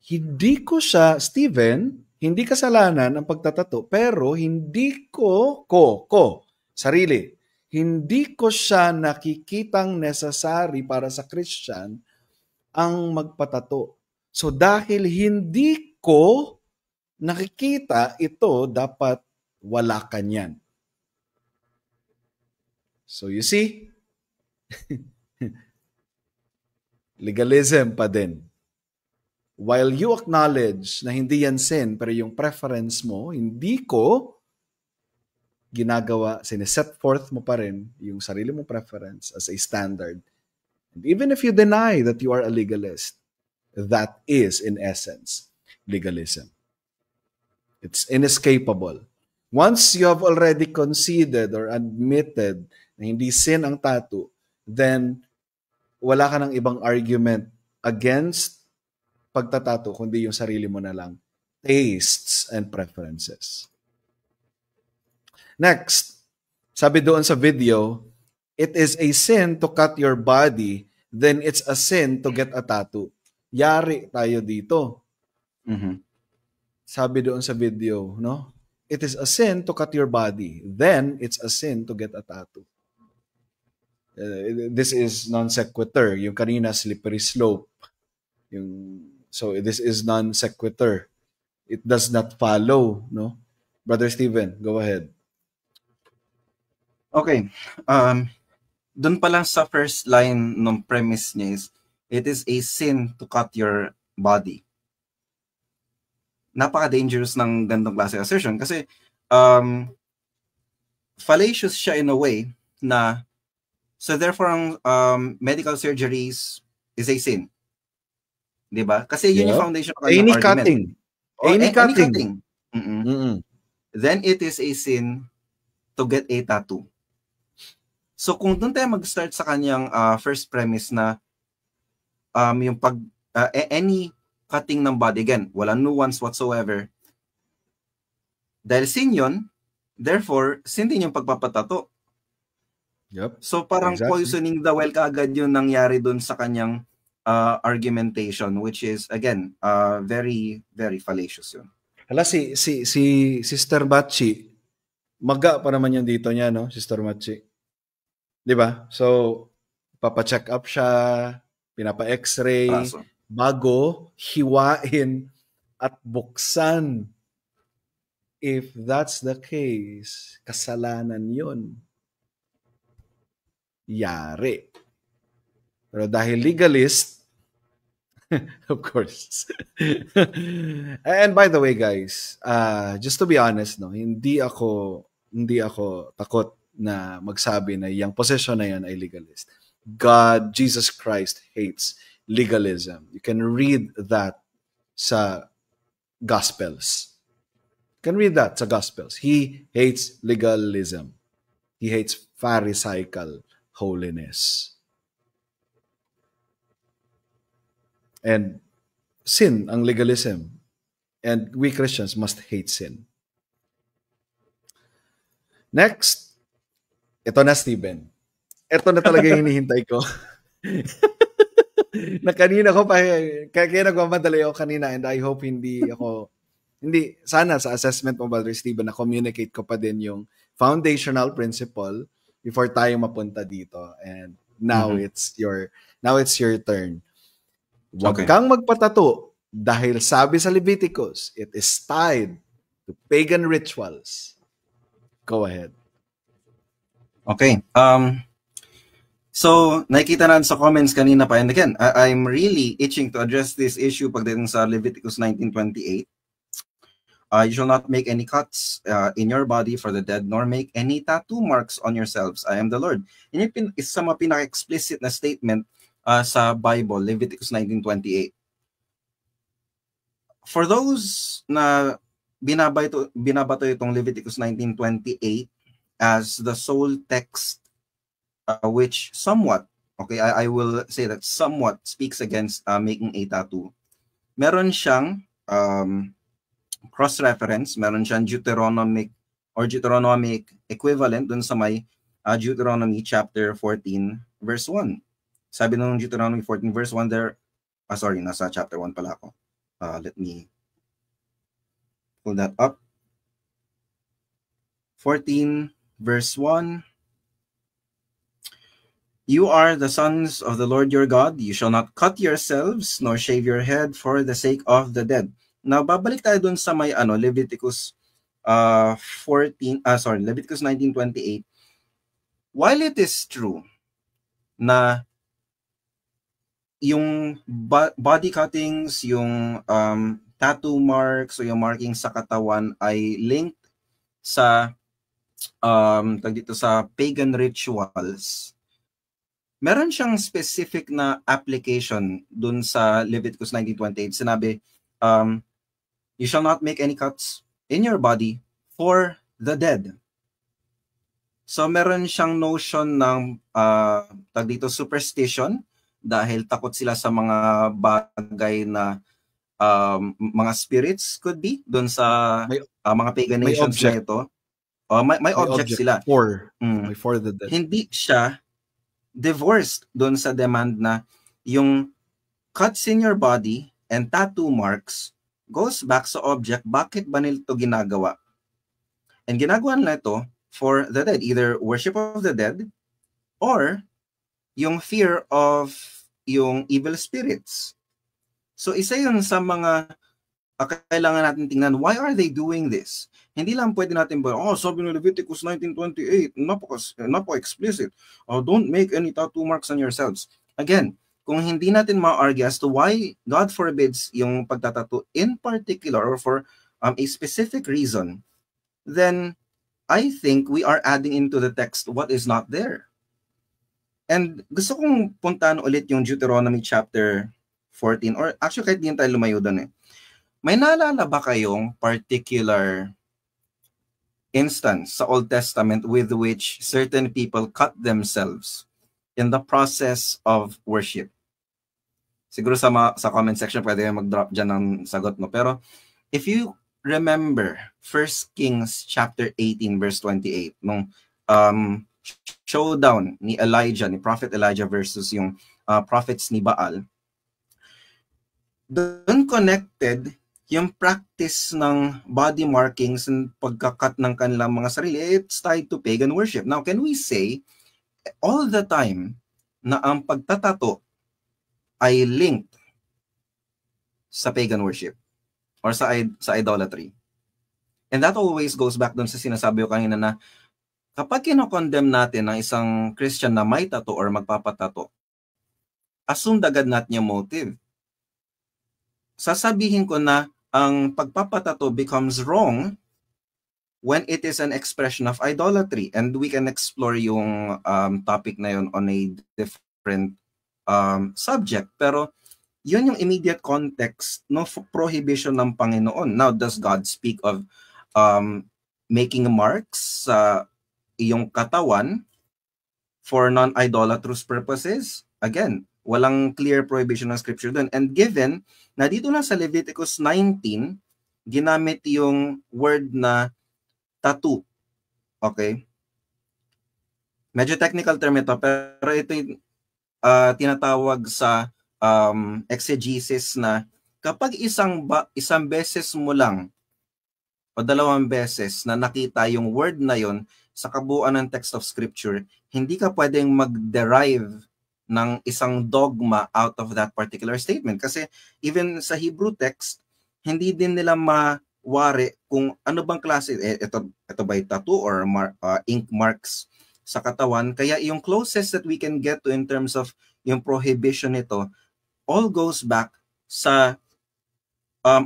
Hindi ko siya, Steven, hindi kasalanan ang pagtatato, pero hindi ko, sarili, hindi ko siya nakikitang necessary para sa Christian ang magpatato. So dahil hindi ko nakikita ito, dapat wala ka niyan. So you see, legalism pa din. While you acknowledge na hindi yan sin, pero yung preference mo, hindi ko ginagawa, sineset forth mo pa rin yung sarili mong preference as a standard. And even if you deny that you are a legalist, that is, in essence, legalism. It's inescapable. Once you have already conceded or admitted na hindi sin ang tattoo, then wala ka ng ibang argument against pagtatato, kundi yung sarili mo na lang tastes and preferences. Next, sabi doon sa video, it is a sin to cut your body, then it's a sin to get a tattoo. Yari tayo dito. Mm-hmm. Sabi doon sa video, no? It is a sin to cut your body, then it's a sin to get a tattoo. This is non sequitur. Yung kanina, slippery slope. So this is non sequitur. It does not follow, no? Brother Steven, go ahead. Okay. Doon pa lang sa first line ng premise niya is, it is a sin to cut your body. Napaka-dangerous ng gandong klase assertion kasi fallacious siya in a way na so therefore ang medical surgeries is a sin. Diba? Kasi yun yung foundation ng any argument. Cutting. Any cutting. Then it is a sin to get a tattoo. So kung doon tayo mag-start sa kanyang first premise na yung any cutting ng body. Again, walang nuance whatsoever. Dahil sin yun, therefore, sin din yung pagpapatato. Yep. So parang poisoning the well kaagad yung nangyari dun sa kanyang argumentation, which is, again, very, very fallacious yun. Hala, si Sister Machi, maga pa naman yung dito niya, no? Sister Machi. Di ba? So, papacheck up siya, pinapa-x-ray, bago hiwain at buksan. If that's the case, kasalanan yun. Yari. Pero dahil legalist, of course. And by the way, guys, just to be honest, no, hindi ako takot na magsabi na yung position na yan ay legalist. God, Jesus Christ hates legalism. You can read that sa Gospels. You can read that sa Gospels. He hates legalism. He hates Pharisaical holiness. And sin ang legalism. And we Christians must hate sin. Next, ito na, Steven. Ito na talaga yung hinihintay ko. Na kanina ko pa, kaya nagmamadali ako kanina, and I hope sana sa assessment mo, Brother Steven, na communicate ko pa din yung foundational principle before tayo mapunta dito. And now it's your turn. Huwag kang magpatato dahil sabi sa Leviticus, it is tied to pagan rituals. Go ahead. Okay. So, nakikita natin sa comments kanina pa. And again, I'm really itching to address this issue pagdating sa Leviticus 19:28. You shall not make any cuts in your body for the dead, nor make any tattoo marks on yourselves. I am the Lord. And yung isa mga pinaka-explicit na statement sa Bible, Leviticus 19:28. For those na binabato itong Leviticus 19:28 as the sole text which somewhat, okay, I will say that somewhat speaks against making a tattoo. Meron siyang cross-reference, meron siyang Deuteronomic equivalent dun sa may Deuteronomy chapter 14 verse 1. Sabi nung Deuteronomy 14 verse 1 there, nasa chapter 1 pala ako. Let me pull that up. 14 verse 1. You are the sons of the Lord your God. You shall not cut yourselves, nor shave your head for the sake of the dead. Now, babalik tayo dun sa may Leviticus Leviticus 19:28. While it is true na yung body cuttings, yung tattoo marks o yung marking sa katawan ay linked sa sa pagan rituals, meron siyang specific na application dun sa Leviticus 19:28. Sinabi, you shall not make any cuts in your body for the dead. So meron siyang notion ng superstition, dahil takot sila sa mga bagay na mga spirits could be dun sa mga pagan nations na ito. May object sila. For the dead. Hindi siya divorced dun sa demand na yung cuts in your body and tattoo marks goes back sa object. Bakit ba nila ito ginagawa? And ginagawa nila ito for the dead, either worship of the dead or yung fear of yung evil spirits. So isa yun sa mga kailangan natin tingnan. Why are they doing this? Hindi lang pwede natin ba, sabi ng Leviticus 19:28, napaka-explicit. Don't make any tattoo marks on yourselves. Again, kung hindi natin ma-argue as to why God forbids yung pagtatattoo in particular or for a specific reason, then I think we are adding into the text what is not there. And gusto kong puntahan ulit yung Deuteronomy chapter 14, or actually kahit di tayo lumayo doon eh. May naalala ba kayong particular instance sa Old Testament with which certain people cut themselves in the process of worship? Siguro sa comment section pwede kayo mag-drop dyan ng sagot, no? Pero if you remember 1 Kings chapter 18 verse 28, nung showdown ni Prophet Elijah versus yung prophets ni Baal, doon connected yung practice ng body markings and pagkakat ng kanilang mga sarili, it's tied to pagan worship. Now, can we say all the time na ang pagtatato ay linked sa pagan worship or sa idolatry? And that always goes back dun sa sinasabi ko kanina na kapag kinokondemn natin ng isang Christian na may tato or magpapatato, assume agad natin yung motive. Sasabihin ko na ang pagpapatato becomes wrong when it is an expression of idolatry. And we can explore yung topic na yun on a different subject. Pero yun yung immediate context no prohibition ng Panginoon. Now, does God speak of making marks sa iyong katawan for non-idolatrous purposes? Again, walang clear prohibition ng scripture dun. And given na dito na sa Leviticus 19, ginamit yung word na tattoo. Okay? Medyo technical term ito, pero ito yung tinatawag sa exegesis na kapag isang beses mo lang o dalawang beses na nakita yung word na yon sa kabuuan ng text of scripture, hindi ka pwedeng mag-derive ng isang dogma out of that particular statement. Kasi even sa Hebrew text, hindi din nila mawari kung ano bang klase, ito ba tattoo or ink marks sa katawan. Kaya yung closest that we can get to in terms of yung prohibition nito, all goes back sa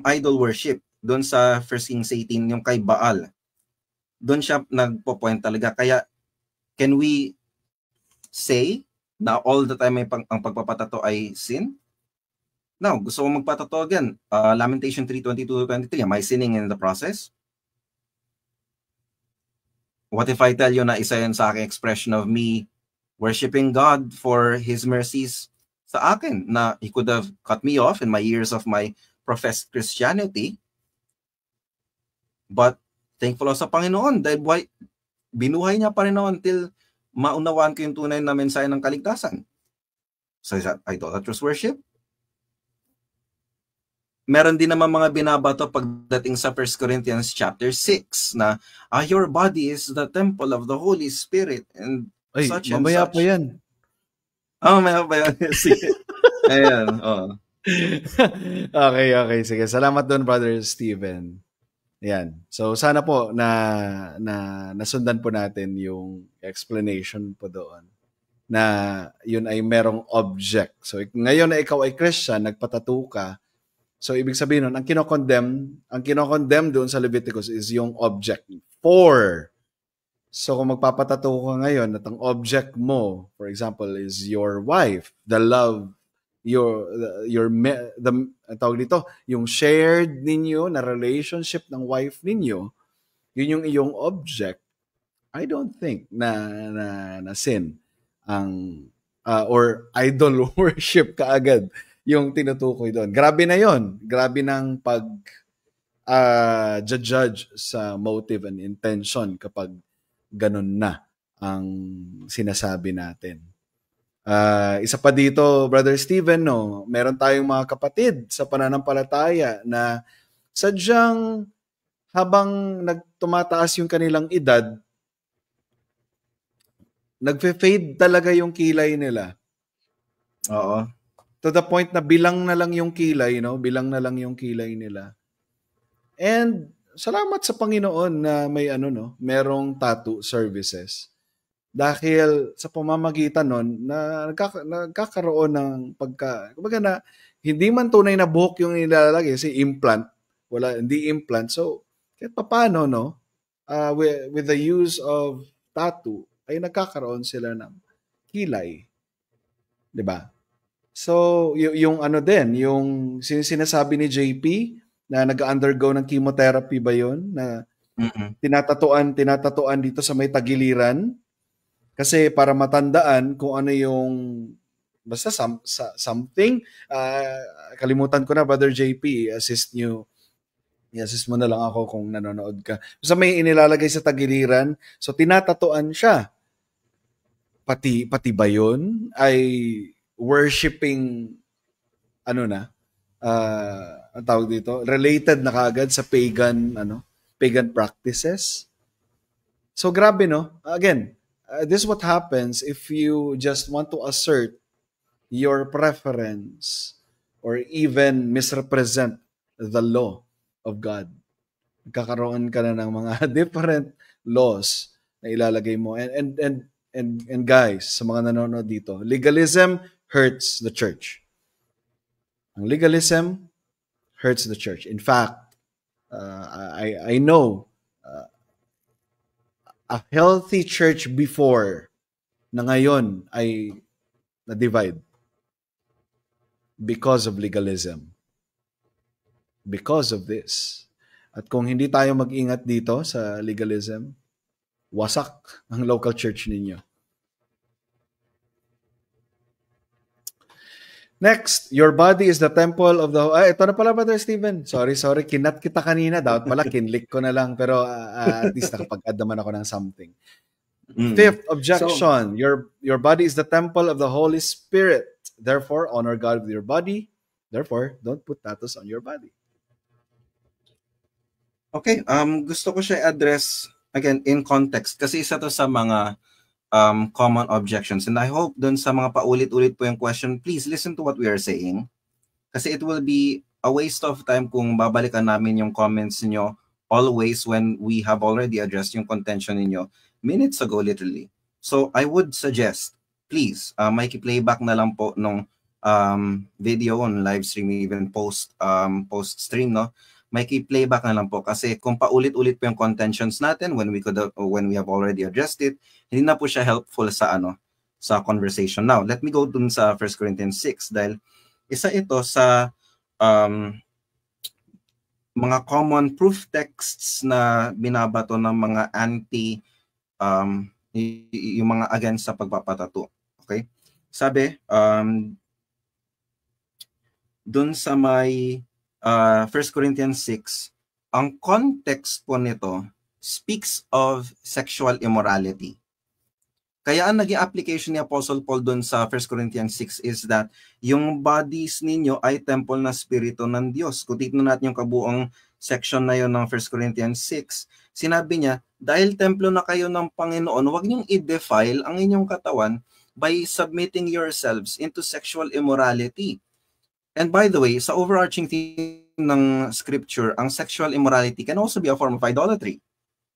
idol worship. Doon sa 1 Kings 18, yung kay Baal. Doon siya nagpo-point talaga. Kaya can we say na all the time ang pagpapatato ay sin? Now, gusto ko magpatato again. Lamentation 3:22-23, am I sinning in the process? What if I tell you na isa yan sa aking expression of me worshiping God for His mercies sa akin, na He could have cut me off in my years of my professed Christianity, but thankful ako sa Panginoon dahil binuhay niya pa rin ako until maunawaan ko yung tunay na mensahe ng kaligtasan. So is that idolatrous worship? Meron din naman mga binabato pagdating sa 1 Corinthians chapter 6 na your body is the temple of the Holy Spirit and such and mamaya such. Pa yan. Mamaya pa yan. Ayan, Okay. Sige. Salamat doon, Brother Steven. Yan. So sana po na nasundan po natin yung explanation po doon na yun ay merong object. So ngayon na ikaw ay Christian, nagpatattoo ka. So ibig sabihin nun, ang kinokondemn doon sa Leviticus is yung object. So kung magpapatattoo ka ngayon at ang object mo, for example, is your wife, the love, tawag dito, yung shared ninyo na relationship ng wife ninyo, yun yung iyong object, I don't think na sin ang or idol worship kaagad yung tinutukoy doon. Grabe na yon. Grabe ng judge sa motive and intention kapag ganun na ang sinasabi natin. Isa pa dito, Brother Steven, no, meron tayong mga kapatid sa pananampalataya na sadyang habang tumataas yung kanilang edad, nagfe-fade talaga yung kilay nila. Oo. To the point na bilang na lang yung kilay, no? Bilang na lang yung kilay nila. And salamat sa Panginoon na may merong tattoo services. Dahil sa pamamagitan nun, nagkakaroon ng kumbaga na, hindi man tunay na buhok yung nilalagay, kasi implant, hindi implant. So, kahit paano, with the use of tattoo, ay nagkakaroon sila ng kilay. Diba? So, yung yung sinasabi ni JP, na nag-undergo ng chemotherapy ba yun? Na tinatatuan dito sa may tagiliran, kasi para matandaan kung ano yung basta something. Kalimutan ko na, Brother JP, i-assist mo na lang ako kung nanonood ka. Basta may inilalagay sa tagiliran, so tinatatuan siya. Pati ba yun ay worshiping, ang tawag dito, related na kaagad sa pagan practices. So grabe, no? Again, this is what happens if you just want to assert your preference or even misrepresent the law of God. Kakaroon ka na ng mga different laws na ilalagay mo. And guys, sa mga nanonood dito, legalism hurts the church. Ang legalism hurts the church. In fact, I know a healthy church before na ngayon ay na-divide because of legalism. Because of this. At kung hindi tayo mag-ingat dito sa legalism, wasak ang local church ninyo. Next, your body is the temple of the... ito na pala, Brother Steven. Sorry. Kinat kita kanina. Dapat pala, kinlik ko na lang. Pero at least nakapag-add naman ako ng something. Fifth objection. Your body is the temple of the Holy Spirit. Therefore, honor God with your body. Therefore, don't put tattoos on your body. Okay. Gusto ko siya address, again, in context. Kasi isa to sa mga common objections. And I hope dun sa mga paulit-ulit po yung question, please listen to what we are saying. Kasi it will be a waste of time kung babalikan namin yung comments niyo always when we have already addressed yung contention niyo minutes ago literally. So I would suggest, please, playback na lang po nung video on live stream, even post stream, no? Playback na lang po kasi kung paulit-ulit po yung contentions natin when we have already addressed it, hindi na po siya helpful sa conversation. Now, let me go dun sa 1 Corinthians 6 dahil isa ito sa mga common proof texts na binabato ng mga yung mga against sa pagpapatato. Okay? Sabi, dun sa may 1 Corinthians 6, ang context po nito speaks of sexual immorality. Kaya ang naging application ni Apostle Paul dun sa 1 Corinthians 6 is that yung bodies ninyo ay temple na spirito ng Diyos. Kung titignan natin yung kabuong section na yun ng 1 Corinthians 6, sinabi niya, dahil templo na kayo ng Panginoon, huwag niyong i-defile ang inyong katawan by submitting yourselves into sexual immorality. And by the way, sa overarching theme ng scripture, ang sexual immorality can also be a form of idolatry.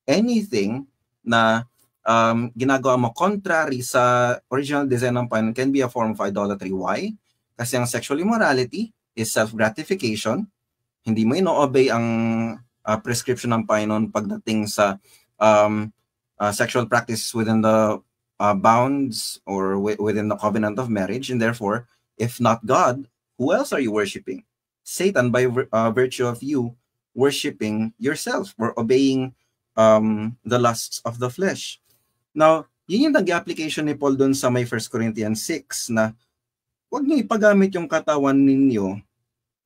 Anything na ginagawa mo contrary sa original design ng Panginoon can be a form of idolatry. Why? Kasi ang sexual immorality is self-gratification. Hindi mo ino-obey ang prescription ng Panginoon pagdating sa sexual practice within the bounds or within the covenant of marriage. And therefore, if not God, who else are you worshiping? Satan, by virtue of you worshiping yourself or obeying the lusts of the flesh. Now, yun yung nag-application ni Paul dun sa may 1 Corinthians 6 na huwag niyo ipagamit yung katawan ninyo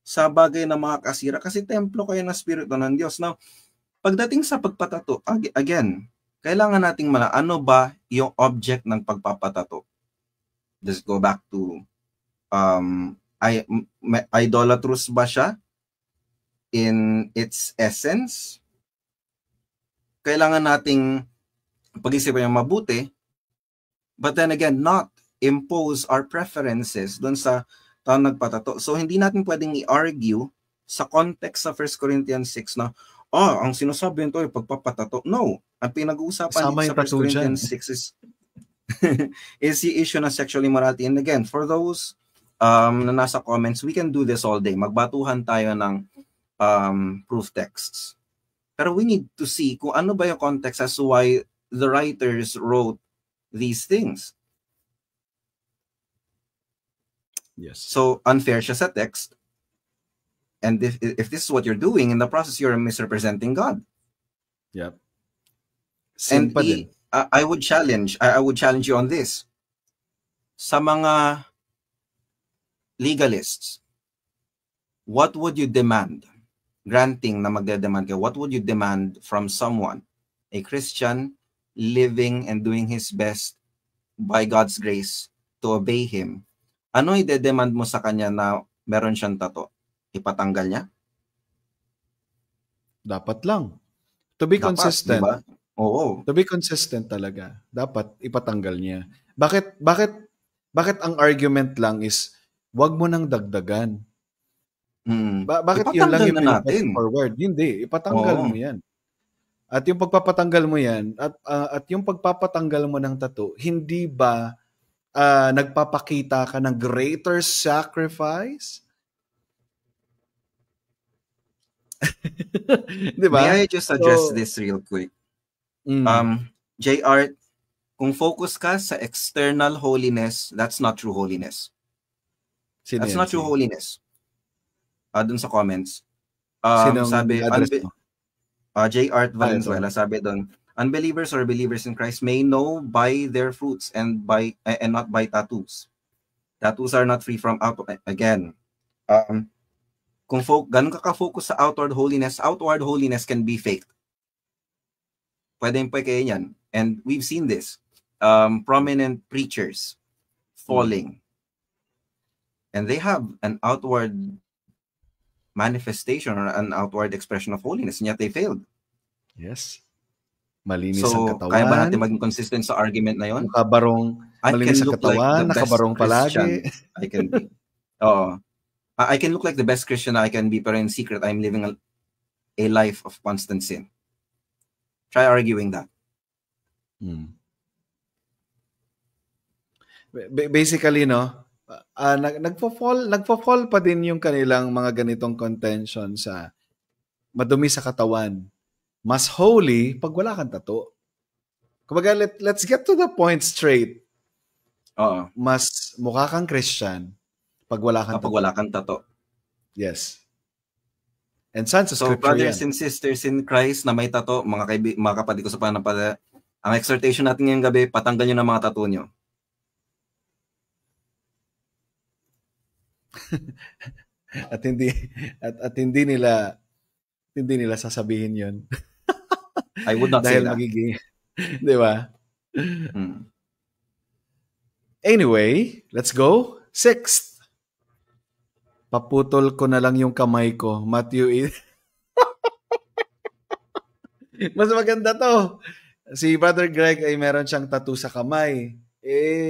sa bagay na makakasira kasi templo kayo ng Espiritu ng Diyos. Now, pagdating sa pagpatato, again, kailangan nating ano ba yung object ng pagpapatato? Let's go back to idolatrous ba siya in its essence? Kailangan nating pag-isipan yung mabuti, but then again, not impose our preferences doon sa tao nagpatato. So, hindi natin pwedeng i-argue sa context sa 1 Corinthians 6 na, ang sinasabi nito ay pagpapatato. No. Ang pinag-uusapan sa 1 Corinthians 6 is the issue ng sexual immorality. And again, for those na nasa comments, we can do this all day. Magbatuhan tayo ng proof texts. Pero we need to see kung ano ba yung context as to why the writers wrote these things. Yes. So, unfair siya sa text. And if this is what you're doing, in the process, you're misrepresenting God. Yep. And I would challenge you on this. Sa mga legalists, what would you demand? Granting na magdedemand ka, what would you demand from someone, a Christian, living and doing his best by God's grace to obey Him? Ano i-demand mo sa kanya na meron siyang tato? Ipatanggal niya? Dapat lang. To be consistent. Diba? Oo. To be consistent talaga. Dapat ipatanggal niya. Bakit ang argument lang is wag mo nang dagdagan? Bakit yun lang yung forward? Hindi, ipatanggal mo yan. At yung pagpapatanggal mo yan, at yung pagpapatanggal mo ng tattoo, hindi ba nagpapakita ka ng greater sacrifice? Diba? May I just address this real quick? JR, kung focus ka sa external holiness, that's not true holiness. That's not true holiness. Dun sa comments. Sabi, J. Art Valenzuela, sabi doon, unbelievers or believers in Christ may know by their fruits and not by tattoos. Tattoos are not free from again. Kung ganun ka-focus sa outward holiness can be faked. Pwede yung kayo yan. And we've seen this. Prominent preachers falling. And they have an outward manifestation or an outward expression of holiness, and yet they failed. Yes. Malinis ang katawan. Kaya ba natin maging consistent sa argument na yun? Malinis ang katawan, nakabarong palagi. I can be. I can look like the best Christian I can be, pero in secret, I'm living a life of constant sin. Try arguing that. Basically, no, nagfo-fall pa din yung kanilang mga ganitong contention sa madumi sa katawan. Mas holy pag wala kang tato. Kumbaga, let's get to the point straight. Mas mukha kang Christian pag wala kang tato. Yes. And sa scripture brothers yan. And sisters in Christ na may tato, mga kapatid ko sa pananampalataya, ang exhortation natin ngayong gabi, patanggal nyo ng mga tato nyo. at hindi nila sasabihin 'yon. I would not say that. Magiging, 'di ba? Anyway, let's go. 6th. Paputol ko na lang yung kamay ko. Matthew 8. Mas maganda to. Si Brother Greg ay meron siyang tattoo sa kamay.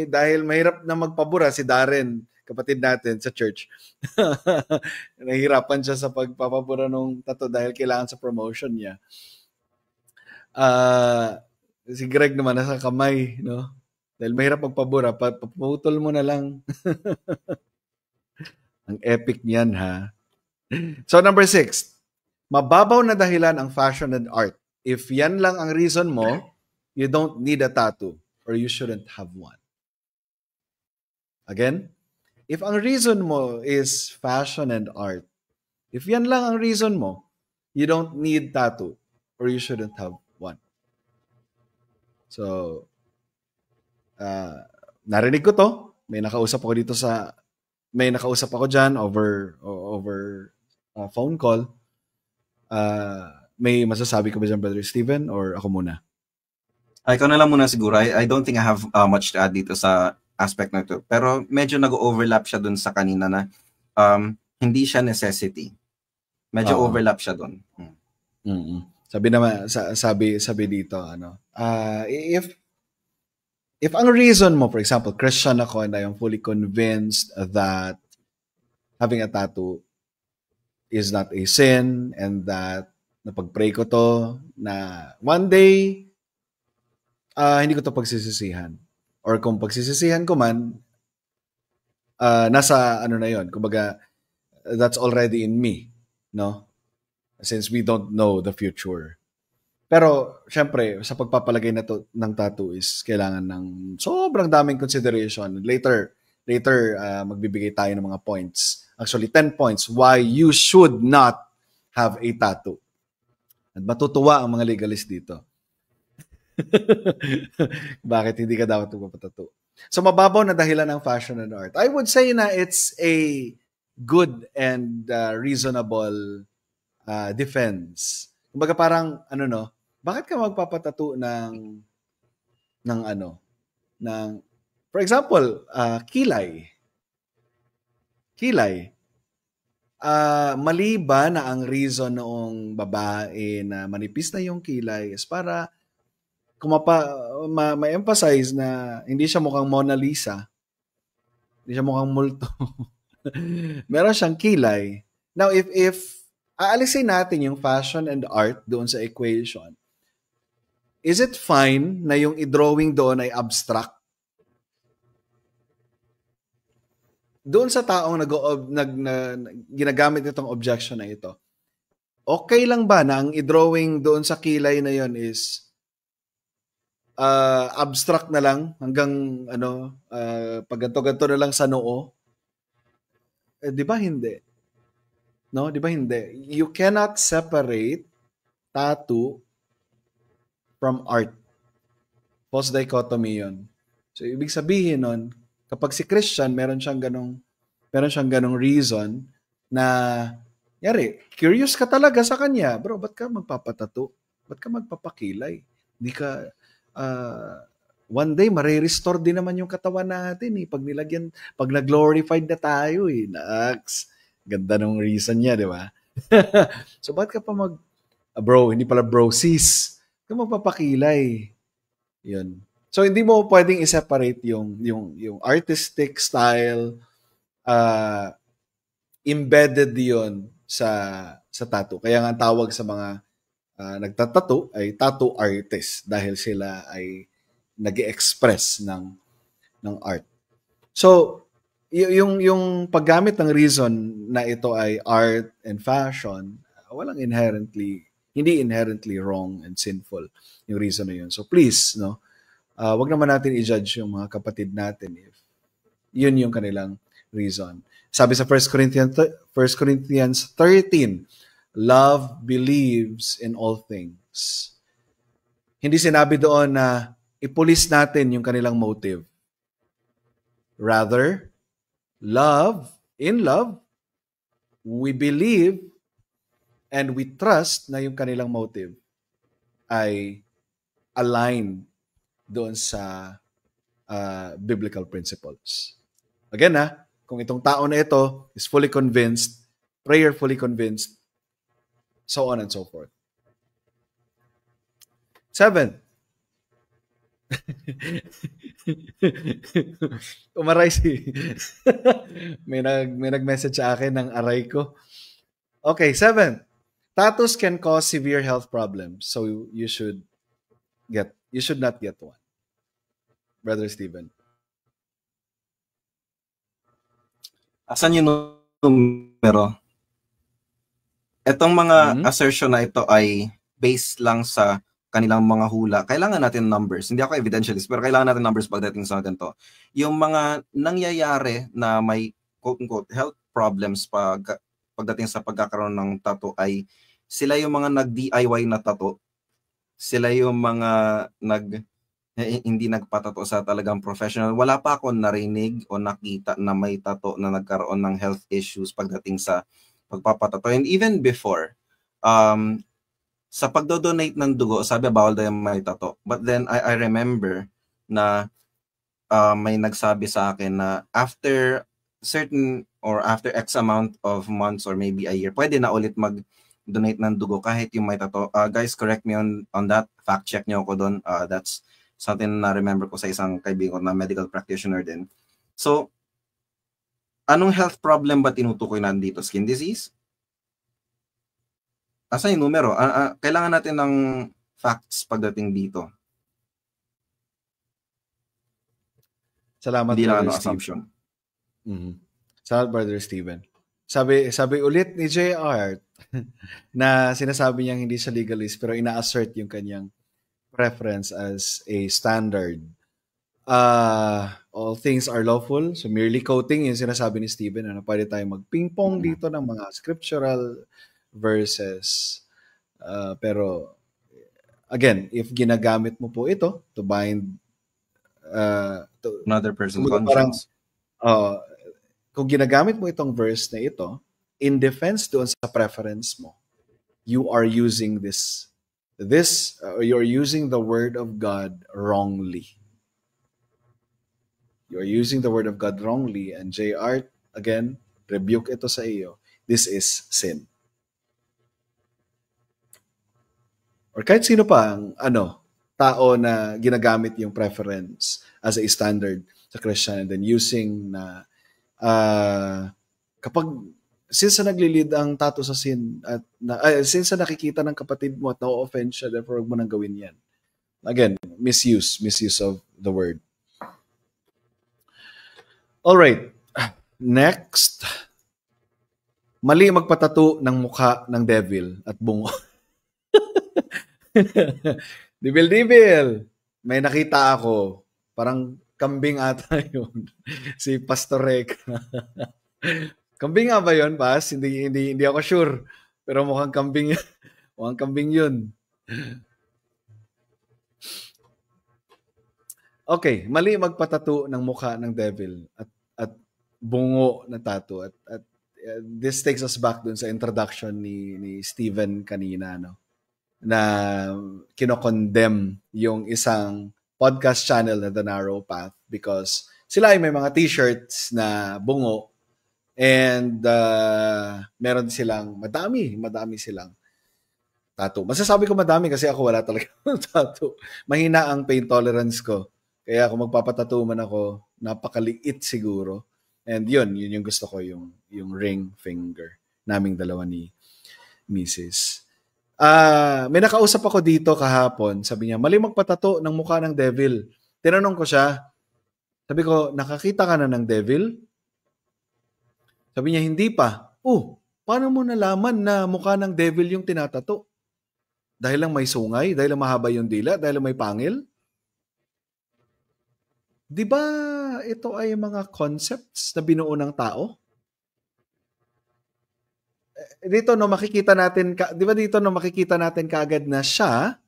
Dahil mahirap na magpabura si Darren, kapatid natin sa church. Nahihirapan siya sa pagpapabura ng tattoo dahil kailangan sa promotion niya. Si Greg naman nasa kamay, no? Dahil mahirap magpabura, paputol mo na lang. Ang epic niyan, ha? So, number 6. Mababaw na dahilan ang fashion and art. If yan lang ang reason mo, you don't need a tattoo or you shouldn't have one. Again, if ang reason mo is fashion and art, if yan lang ang reason mo, you don't need tattoo or you shouldn't have one. So, narinig ko to. May nakausap ako dyan over phone call. May masasabi ko ba dyan, Brother Steven, or ako muna? Ikaw na lang muna siguro. I don't think I have much to add dito sa aspect na ito. Pero medyo nag-overlap siya dun sa kanina na hindi siya necessity. Medyo overlap siya dun. Sabi dito, if ang reason mo, for example, Christian ako and I am fully convinced that having a tattoo is not a sin and that napag-pray ko to na one day hindi ko to pagsisisihan. Or kung pagsisisihan ko man, nasa na yun. Kumbaga, that's already in me. No? Since we don't know the future. Pero, syempre, sa pagpapalagay ng tattoo is kailangan ng sobrang daming consideration. Later, magbibigay tayo ng mga points. Actually, 10 points why you should not have a tattoo. At matutuwa ang mga legalist dito. Bakit hindi ka dapat magpapatattoo? So mababaw na dahilan ng fashion and art. I would say na it's a good and reasonable defense. Kumbaga parang ano no, bakit ka magpapatato ng ano, ng for example, kilay. Kilay. Mali ba na ang reason noong babae na manipis na yung kilay is para ma-emphasize na hindi siya mukhang Mona Lisa, hindi siya mukhang multo. Meron siyang kilay. Now, if aalisin natin yung fashion and art doon sa equation, is it fine na yung i-drawing doon ay abstract? Doon sa taong ginagamit itong objection na ito, okay lang ba na ang i-drawing doon sa kilay na yon is abstract na lang hanggang pag ganto na lang sa noo? Di ba hindi? No, di ba hindi? You cannot separate tattoo from art. False dichotomy yun. So, ibig sabihin nun, kapag si Christian, meron siyang ganong reason na, yari, curious ka talaga sa kanya. Bro, ba't ka magpapatato? Ba't ka magpapakilay? Hindi ka, one day, mare-restore din naman yung katawan natin eh. Pag nag-glorified na tayo eh. Naks. Ganda nung reason niya, di ba? So, ba't ka pa bro, hindi pala bro, sis. Ka magpapakilay. Yun. So, hindi mo pwedeng i-separate yung artistic style, embedded yun sa tattoo. Kaya nga tawag sa mga nagtatattoo ay tattoo artist dahil sila ay nag-express ng art. So, yung paggamit ng reason na ito ay art and fashion, hindi inherently wrong and sinful yung reason na yun. So please, no, wag naman natin i-judge yung mga kapatid natin if yun yung kanilang reason. Sabi sa 1 Corinthians 13, love believes in all things. Hindi sinabi doon na ipulis natin yung kanilang motive. Rather, in love, we believe and we trust na yung kanilang motive ay aligned doon sa biblical principles. Again, kung itong tao na ito is fully convinced, prayerfully convinced, so on and so forth. 7. Umaray may nag-message sa akin ng aray ko. Okay, 7. Tattoos can cause severe health problems, so you should not get one. Brother Steven. Asan yung numero? Itong mga assertion na ito ay based lang sa kanilang mga hula. Kailangan natin numbers. Hindi ako evidentialist, pero kailangan natin numbers pagdating sa ganito. Yung mga nangyayari na may quote-unquote health problems pagdating sa pagkakaroon ng tattoo ay sila yung mga nag-DIY na tattoo. Sila yung mga hindi nagpatato sa talagang professional. Wala pa ako narinig o nakita na may tato na nagkaroon ng health issues pagdating sa pagpapatato. And even before, sa pagdodonate ng dugo, sabi bawal daw may tato. But then I remember na may nagsabi sa akin na after X amount of months or maybe a year, pwede na ulit mag-donate ng dugo kahit yung may tato. Guys, correct me on that. Fact check nyo ako doon. That's something na remember ko sa isang kaibigan na medical practitioner din. So, anong health problem ba tinutukoy natin dito? Skin disease? Asan yung numero? Kailangan natin ng facts pagdating dito. Salamat, hindi Brother lang assumption. Salamat, Brother Steven. Sabi ulit ni JR na sinasabi niyang hindi siya legalist pero ina-assert yung kanyang preference as a standard. All things are lawful. So merely quoting yung sinasabi ni Steven na pwede tayong mag-ping-pong dito ng mga scriptural verses. Pero again, if ginagamit mo po ito to bind Another person's parang, conscience. kung ginagamit mo itong verse na ito, in defense doon sa preference mo, you are using you're using the word of God wrongly. You are using the word of God wrongly, and JR, again, rebuke ito sa iyo. This is sin. Or kahit sino pa ang tao na ginagamit yung preference as a standard sa Christian, and then using na since naglilid ang tato sa sin at since nakikita ng kapatid mo at na-offend siya, therefore huwag mo nang gawin yan. Again, misuse of the word. Alright, next. Mali magpatato ng mukha ng devil at bungo. Dibil, may nakita ako, parang kambing ata yun. Si Pastor Rek. Kambing nga ba yun, Pas? Hindi ako sure. Pero mukhang kambing yun. Okay, mali magpatato ng mukha ng devil at bungo na tattoo. At this takes us back dun sa introduction ni Steven kanina, no? Na kinokondemn yung isang podcast channel na The Narrow Path because sila ay may mga t-shirts na bungo and meron silang madami silang tattoo. Masasabi ko madami kasi ako wala talaga tattoo. Mahina ang pain tolerance ko. Kaya kung magpapatattoo man ako, napakaliit siguro. And yun yung gusto ko, yung ring finger naming dalawa ni Mrs. May nakausap ako dito kahapon. Sabi niya, mali magpatato ng mukha ng devil. Tinanong ko siya. Sabi ko, nakakita ka na ng devil? Sabi niya, hindi pa. Paano mo nalaman na mukha ng devil yung tinatato? Dahil lang may sungay? Dahil lang mahaba yung dila? Dahil lang may pangil? Di ba ito ay mga concepts na binuo ng tao? Dito makikita natin, di ba dito makikita natin kaagad na siya,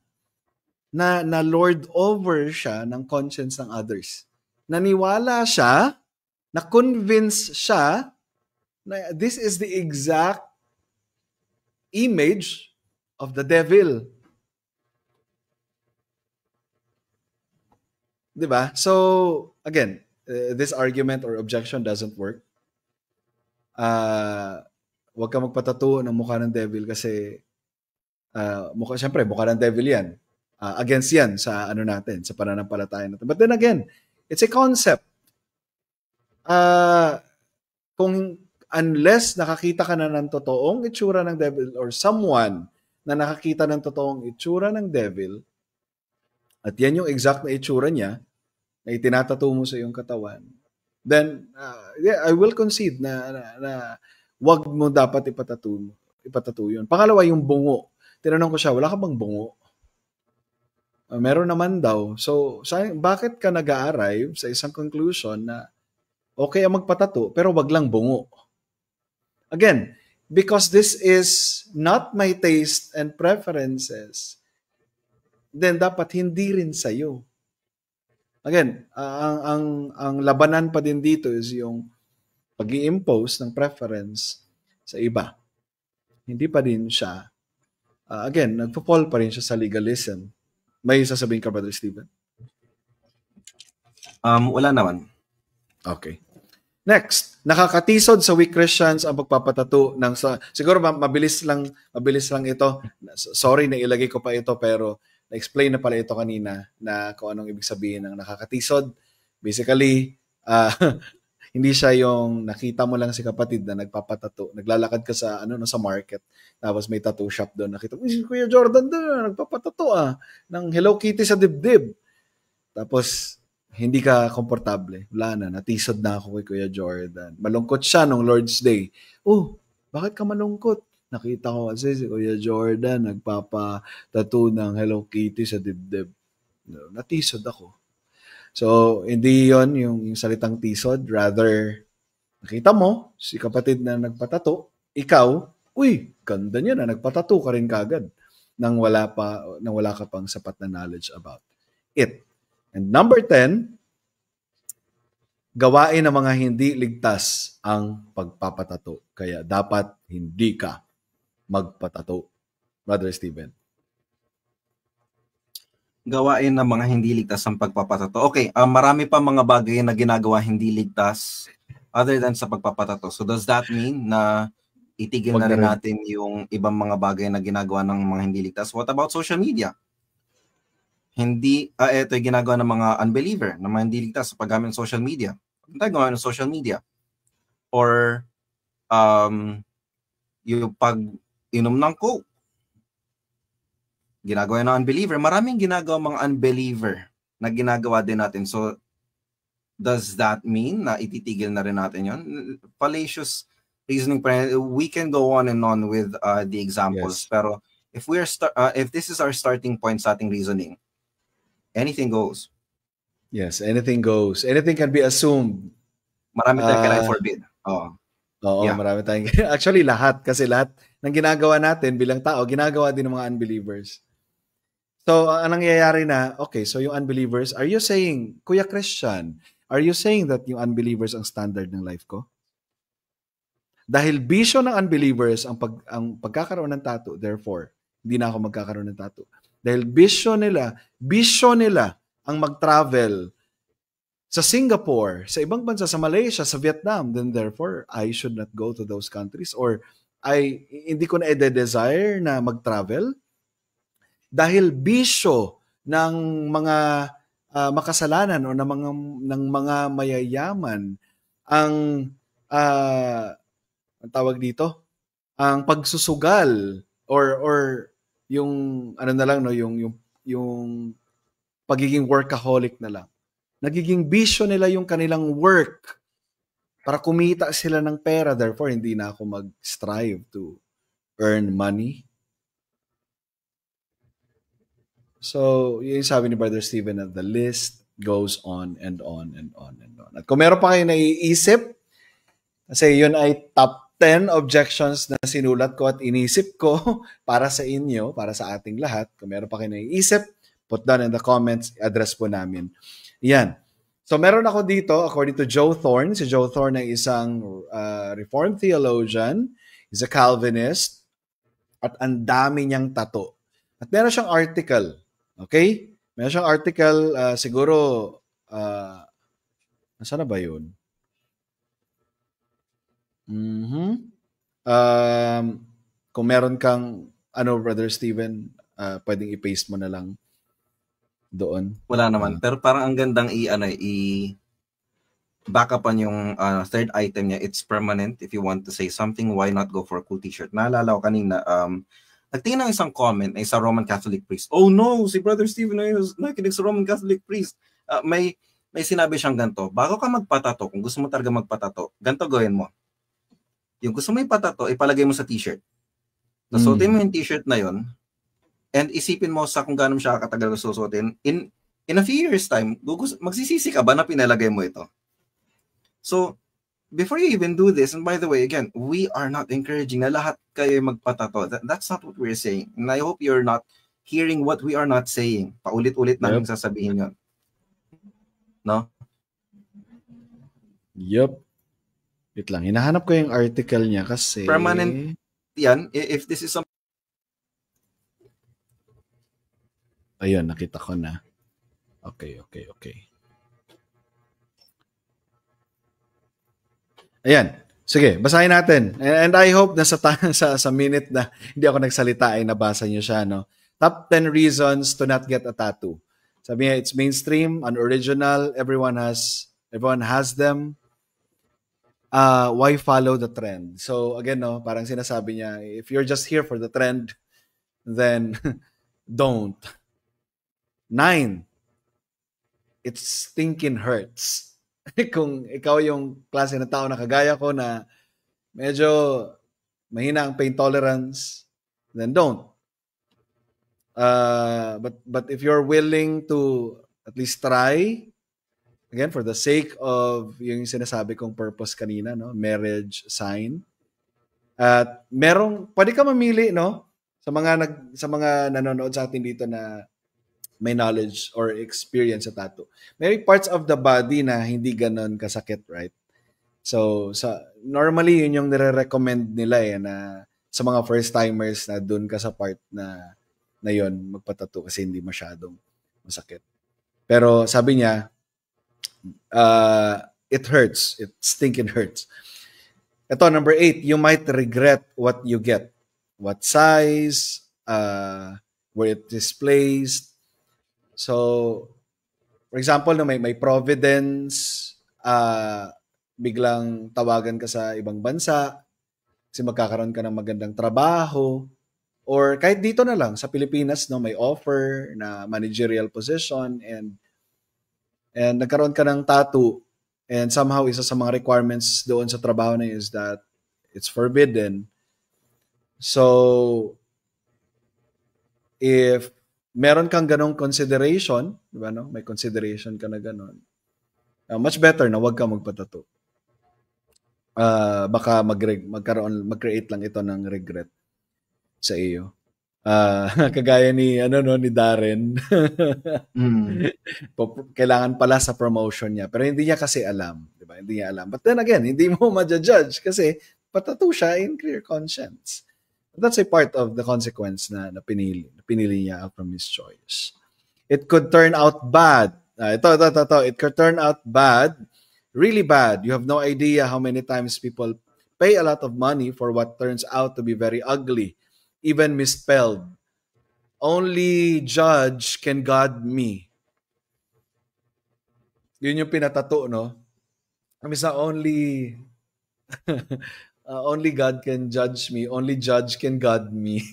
na lord over siya ng conscience ng others. Naniwala siya, na-convince siya, na this is the exact image of the devil. Di ba? So, again, this argument or objection doesn't work. Huwag ka magpatato ng mukha ng devil kasi syempre, mukha ng devil yan. Against yan sa natin, sa pananampalataya natin. But then again, it's a concept. Unless nakakita ka na ng totoong itsura ng devil or someone na nakakita ng totoong itsura ng devil at yan yung exact na itsura niya na itinatato mo sa iyong katawan, then I will concede na wag mo dapat ipatato yun. Pangalawa, yung bungo. Tinanong ko siya, wala ka bang bungo? Meron naman daw. So, bakit ka nag-a-arrive sa isang conclusion na okay ang magpatato, pero wag lang bungo? Again, because this is not my taste and preferences, then dapat hindi rin sa'yo. Again, ang labanan pa din dito is yung pag-i-impose ng preference sa iba. Hindi pa din siya, again, nagpo-fall pa rin siya sa legalism. May sasabihin ka, Brother Steven? Wala naman. Okay. Next, nakakatisod sa weak Christians ang pagpapatato ng siguro mabilis lang ito. Sorry na ilagay ko pa ito pero na-explain na pala ito kanina na kung anong ibig sabihin ng nakakatisod. Basically, hindi siya yung nakita mo lang si kapatid na nagpapatato. Naglalakad ka sa sa market. Tapos may tattoo shop doon. Nakita mo, Kuya Jordan doon, nagpapatato ng Hello Kitty sa dibdib. Tapos hindi ka komportable. Wala na, natisod na ako kay Kuya Jordan. Malungkot siya nung Lord's Day. Bakit ka malungkot? Nakita ko kasi si Kuya Jordan nagpapatato ng Hello Kitty sa dibdib. Natisod ako. So, hindi yon yung salitang tisod. Rather, nakita mo, si kapatid na nagpatato, ikaw, ganda niya na, nagpatato ka rin kagad nang wala ka pang sapat na knowledge about it. And number 10, gawain ng mga hindi ligtas ang pagpapatato. Kaya dapat hindi ka magpatato. Brother Steven. Gawain ng mga hindi ligtas ang pagpapatato. Okay, marami pa mga bagay na ginagawa hindi ligtas other than sa pagpapatato. So does that mean na itigil na rin natin yung ibang mga bagay na ginagawa ng mga hindi ligtas? What about social media? Ito yung ginagawa ng mga unbeliever, ng mga hindi ligtas sa paggamit ng social media. Ano tayo gawa ng social media? Or yung pag-inom ng Coke, ginagawa ng unbeliever. Maraming ginagawa mga unbeliever na ginagawa din natin. So, does that mean na ititigil na rin natin yon? Fallacious reasoning. We can go on and on with the examples. Yes. Pero if this is our starting point sa ating reasoning, anything goes. Yes, anything goes. Anything can be assumed. Marami tayong can I forbid. Oo, yeah. Marami tayong... Actually, lahat. Kasi lahat ng ginagawa natin bilang tao, ginagawa din ng mga unbelievers. So, ang nangyayari na, okay, so yung unbelievers, are you saying, Kuya Christian, are you saying that yung unbelievers ang standard ng life ko? Dahil bisyo ng unbelievers ang pagkakaroon ng tattoo, therefore, hindi na ako magkakaroon ng tattoo. Dahil bisyo nila ang mag-travel sa Singapore, sa ibang bansa, sa Malaysia, sa Vietnam, then therefore, I should not go to those countries or hindi ko na i-desire na mag-travel. Dahil bisyo ng mga makasalanan o ng mga mayayaman ang tawag dito, ang pagsusugal or yung ano na lang no, yung pagiging workaholic na lang. Nagiging bisyo nila yung kanilang work para kumita sila ng pera, therefore hindi na ako mag-strive to earn money. So, yung sabi ni Brother Steven na the list goes on and on and on and on. At kung meron pa kayo naiisip, kasi yun ay top 10 objections na sinulat ko at inisip ko para sa inyo, para sa ating lahat. Kung meron pa kayo naiisip, put down in the comments, address po namin. Yan. So, meron ako dito, according to Joe Thorne. Si Joe Thorne ay isang Reformed theologian. He's a Calvinist. At ang dami niyang tato. At meron siyang article. Okay? Meron siyang article, siguro, nasaan na ba yun? Kung meron kang, Brother Steven, pwedeng i-paste mo na lang doon. Wala naman. Pero parang ang gandang back upan yung third item niya. It's permanent. If you want to say something, why not go for a cool t-shirt? Naalala ko kanina, nagtingin ng isang comment na isang Roman Catholic priest. Oh no, si Brother Steven ay nakikinig sa Roman Catholic priest. May sinabi siyang ganito, bago ka magpatato, kung gusto mo talaga magpatato, ganito gawin mo. Yung gusto mo ipatato, ipalagay mo sa t-shirt. Nasuotin mo yung t-shirt na yon, and isipin mo sa kung gaano siya katagal susuotin. In a few years time, magsisisi ka ba na pinalagay mo ito? So, before you even do this, and by the way, again, we are not encouraging na lahat kayo magpatato. That's not what we're saying. And I hope you're not hearing what we are not saying. Paulit-ulit namin sasabihin yun. No? Yup. Wait lang. Hinahanap ko yung article niya kasi... Permanent yan. If this is something... Ayun, nakita ko na. Okay. Ayan. Sige, basahin natin. And I hope na sa minute na hindi ako nagsalita ay nabasa niyo siya, no? Top 10 reasons to not get a tattoo. Sabi niya, it's mainstream, unoriginal, everyone has them. Why follow the trend? So again, no, parang sinasabi niya, if you're just here for the trend, then don't. 9. It stinking hurts. Kung ikaw yung klase ng tao na kagaya ko na medyo mahina ang pain tolerance, then don't. But if you're willing to at least try, again, for the sake of yung sinasabi kong purpose kanina, no, marriage sign, at pwede ka mamili, no, sa mga nanonood sa atin dito na may knowledge or experience sa tattoo. May parts of the body na hindi ganon kasakit, right? So, normally yun yung nire-recommend nila na sa mga first-timers na dun ka sa part na yun, magpatattoo kasi hindi masyadong masakit. Pero sabi niya, it hurts. It stinking hurts. Ito, number 8, you might regret what you get. What size, where it is placed. So, for example, no, may Providence, biglang tawagan ka sa ibang bansa kasi magkakaroon ka ng magandang trabaho. Or kahit dito na lang, sa Pilipinas, no, may offer na managerial position and nagkaroon ka ng tattoo. And somehow, isa sa mga requirements doon sa trabaho na is that it's forbidden. So, if meron kang ganong consideration, di ba, no? May consideration ka na ganon, much better na wag ka magpatattoo. Baka mag-create lang ito ng regret sa iyo. Kagaya ni Darren. Kailangan pala sa promotion niya pero hindi niya kasi alam, 'di ba? Hindi niya alam. But then again, hindi mo ma-judge kasi patattoo siya in clear conscience. That's a part of the consequence na pinili niya from his choice. It could turn out bad. Ito. It could turn out bad, really bad. You have no idea how many times people pay a lot of money for what turns out to be very ugly, even misspelled. Only judge can God me. Yun yung pinatato, no? Kami sa only only God can judge me. Only judge can God me.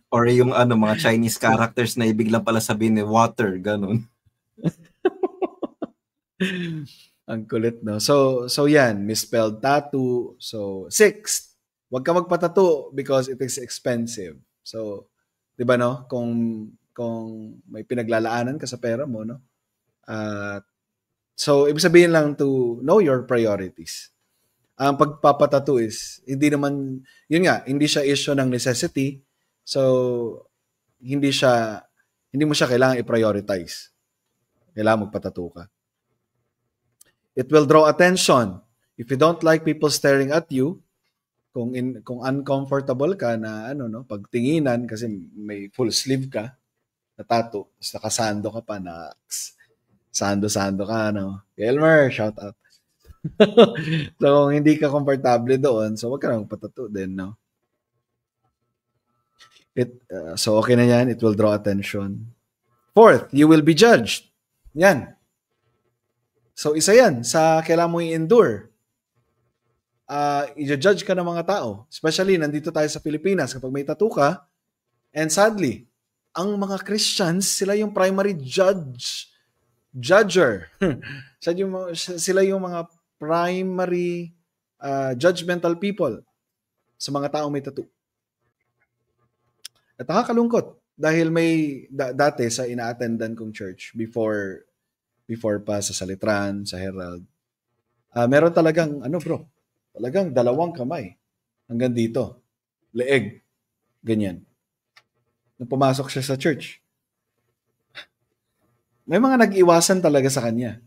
Or yung mga Chinese characters na ibig lang pala sabihin ni water, ganun. Ang kulit, no? So yan, misspelled tattoo. So, 6, wag ka magpatattoo because it is expensive. So, 'di ba, no? Kung may pinaglalaanan ka sa pera mo, no? So, ibig sabihin lang to know your priorities. Ang pagpapatattoo is, hindi naman, yun nga, hindi siya issue ng necessity. So, hindi mo siya kailangan i-prioritize. Kailangan magpatattoo ka. It will draw attention. If you don't like people staring at you, kung uncomfortable ka na pagtinginan kasi may full sleeve ka na tattoo, tapos nakasando ka pa na sando ka, no? Elmer, shout out. So, kung hindi ka komportable doon, so wag ka nang patattoo din, no? So, okay na yan. It will draw attention. 4th, you will be judged. Yan. So, isa yan sa kailangan mo i-endure. I-judge ka ng mga tao. Especially, nandito tayo sa Pilipinas, kapag may tattoo ka, and sadly, ang mga Christians, sila yung primary judger. Sila yung mga primary judgmental people sa mga taong may tattoo. At nakakalungkot dahil may dati sa ina-attendan kong church before pa sa Salitran, sa Herald, meron talagang talagang 2 kamay hanggang dito, leeg, ganyan. Nung pumasok siya sa church, may mga nag-iwasan talaga sa kanya.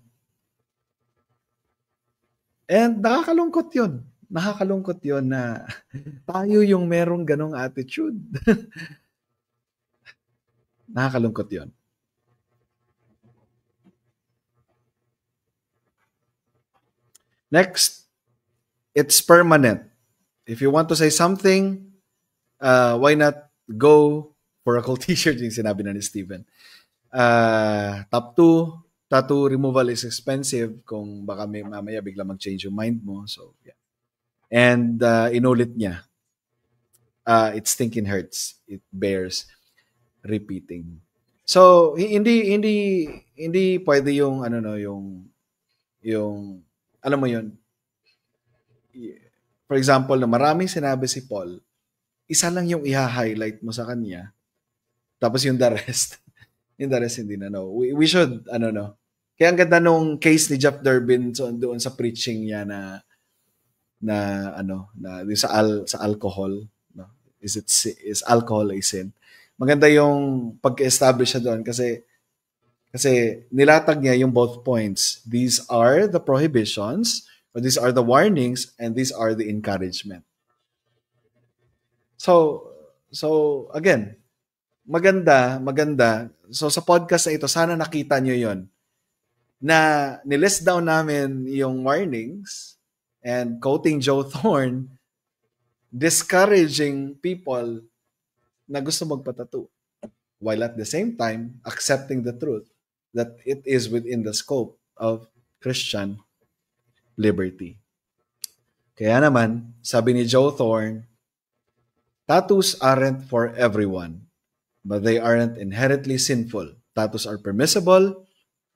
And nakakalungkot yun na tayo yung merong ganong attitude. Nakakalungkot yun. Next, it's permanent. If you want to say something, why not go for a cool t-shirt, yung sinabi na ni Steven. Top 2, tattoo removal is expensive kung baka mamaya bigla mag-change yung mind mo. So, yeah. And inulit niya. It stinking hurts. It bears repeating. So, hindi pwede yung yung alam mo yun. For example, na maraming sinabi si Paul, isa lang yung i-highlight mo sa kanya. Tapos yung the rest hindi na, no. We should, Kaya ang ganda nung case ni Jeff Durbin doon sa preaching niya na sa alcohol, no? Is alcohol a sin? maganda yung pag-establish doon kasi nilatag niya yung both points. These are the prohibitions, or these are the warnings, and these are the encouragement. So again, maganda. So sa podcast na ito, sana nakita nyo yon na nilist down namin yung warnings and quoting Joe Thorne, discouraging people na gusto magpatattoo while at the same time accepting the truth that it is within the scope of Christian liberty. Kaya naman, sabi ni Joe Thorne, tattoos aren't for everyone, but they aren't inherently sinful. Tattoos are permissible.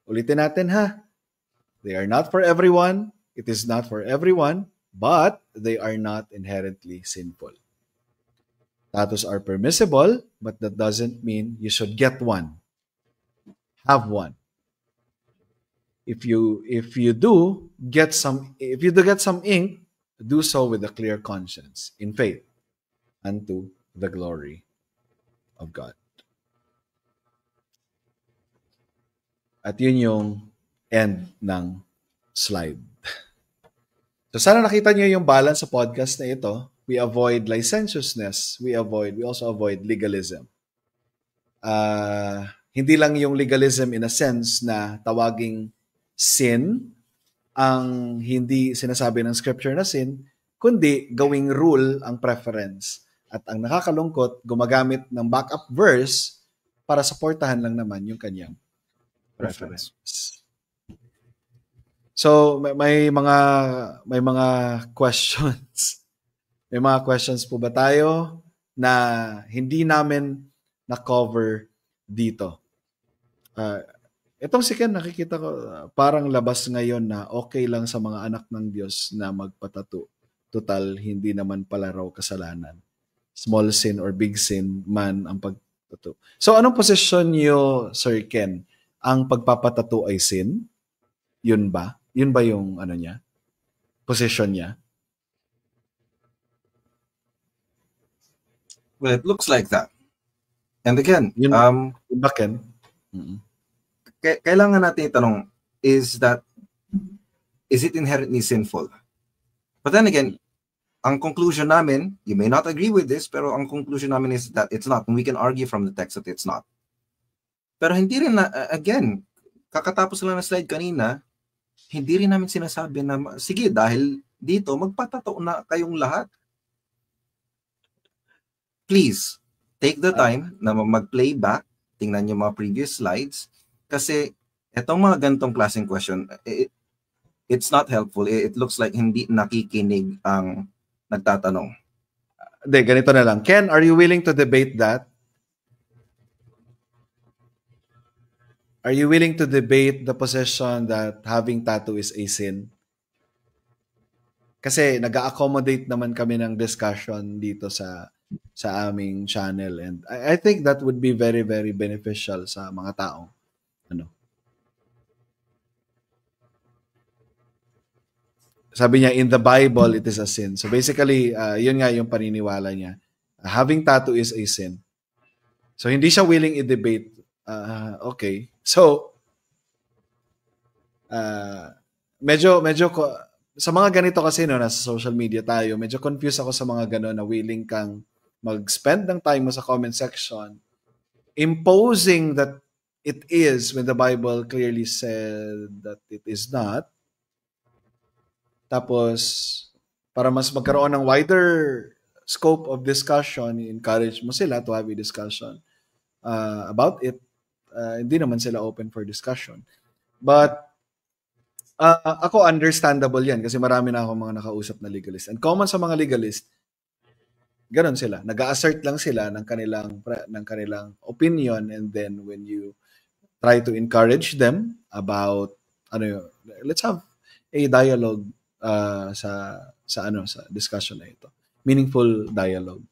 Ulitin natin ha. They are not for everyone. It is not for everyone, but they are not inherently sinful. Tattoos are permissible, but that doesn't mean you should get one. Have one. If you do get some ink, do so with a clear conscience, in faith, unto the glory of God. At yun yung end ng slide. So sana nakita niyo yung balance sa podcast na ito. We avoid licentiousness. We also avoid legalism. Hindi lang yung legalism in a sense na tawaging sin ang hindi sinasabi ng scripture na sin, kundi gawing rule ang preference. At ang nakakalungkot, gumagamit ng backup verse para supportahan lang naman yung kanyang preference. So may mga questions. May mga questions po ba tayo na hindi namin na-cover dito? Itong si Ken, nakikita ko parang labas ngayon na okay lang sa mga anak ng Diyos na magpatato. Total, hindi naman pala raw kasalanan. Small sin or big sin man ang pagtato. So anong posisyon niyo, Sir Ken? Ang pagpapatato ay sin? Yun ba? Yun ba yung ano niya? Position niya? Well, it looks like that. And again, yun ba, Ken? Mm-hmm. Kailangan natin itanong, is it inherently sinful? But then again, ang conclusion namin, you may not agree with this, pero ang conclusion namin is that it's not. And we can argue from the text that it's not. Pero hindi rin na, again, kakatapos lang na slide kanina, hindi rin namin sinasabi na, sige, dahil dito, magpatato na kayong lahat. Please, take the time na mag-play back, tingnan yung mga previous slides, kasi itong mga ganitong klaseng question, it's not helpful. It looks like hindi nakikinig ang nagtatanong. Hindi, ganito na lang. Ken, are you willing to debate that? Are you willing to debate the position that having tattoo is a sin? Kasi nag-accommodate naman kami ng discussion dito sa aming channel, and I think that would be very, very beneficial sa mga tao. Sabi niya, in the Bible, it is a sin. So basically, yun nga yung paniniwala niya. Having tattoo is a sin. So hindi siya willing i-debate. Okay. So, medyo sa mga ganito kasi, no, nasa social media tayo, medyo confused ako sa mga gano'n na willing kang mag-spend ng time mo sa comment section imposing that it is when the Bible clearly said that it is not. Tapos, para mas magkaroon ng wider scope of discussion, encourage mo sila to have a discussion about it. Hindi naman sila open for discussion. But, ako understandable yan kasi marami na ako mga nakausap na legalist. And common sa mga legalist, ganon sila. Nag-assert lang sila ng kanilang opinion, and then when you try to encourage them about let's have a dialogue sa discussion na ito. Meaningful dialogue.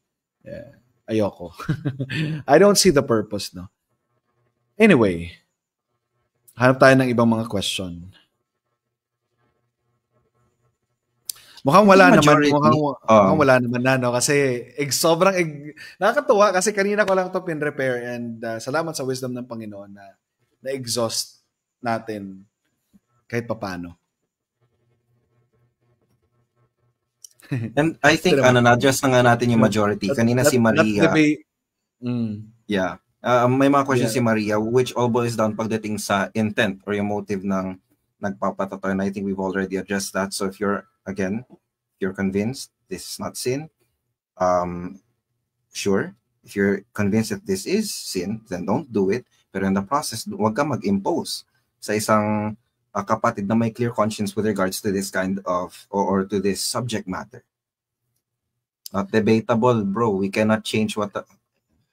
Ayoko. I don't see the purpose, no. Anyway, hanap tayo ng ibang mga question. Mukhang wala naman, majority, mukhang wala naman na, no? Kasi nakakatuwa kasi kanina ko lang to pin-repair and salamat sa wisdom ng Panginoon na na-exhaust natin kahit papano. And I think, na-adjust na nga natin yung majority. Kanina si Maria. Yeah. May mga questions si Maria, which all boils down pagdating sa intent or yung motive ng nagpapatato. And I think we've already addressed that. So if you're convinced this is not sin, sure. If you're convinced that this is sin, then don't do it. Pero in the process, huwag ka mag-impose sa isang kapatid na may clear conscience with regards to this kind of, or to this subject matter. Not debatable, bro. We cannot change what...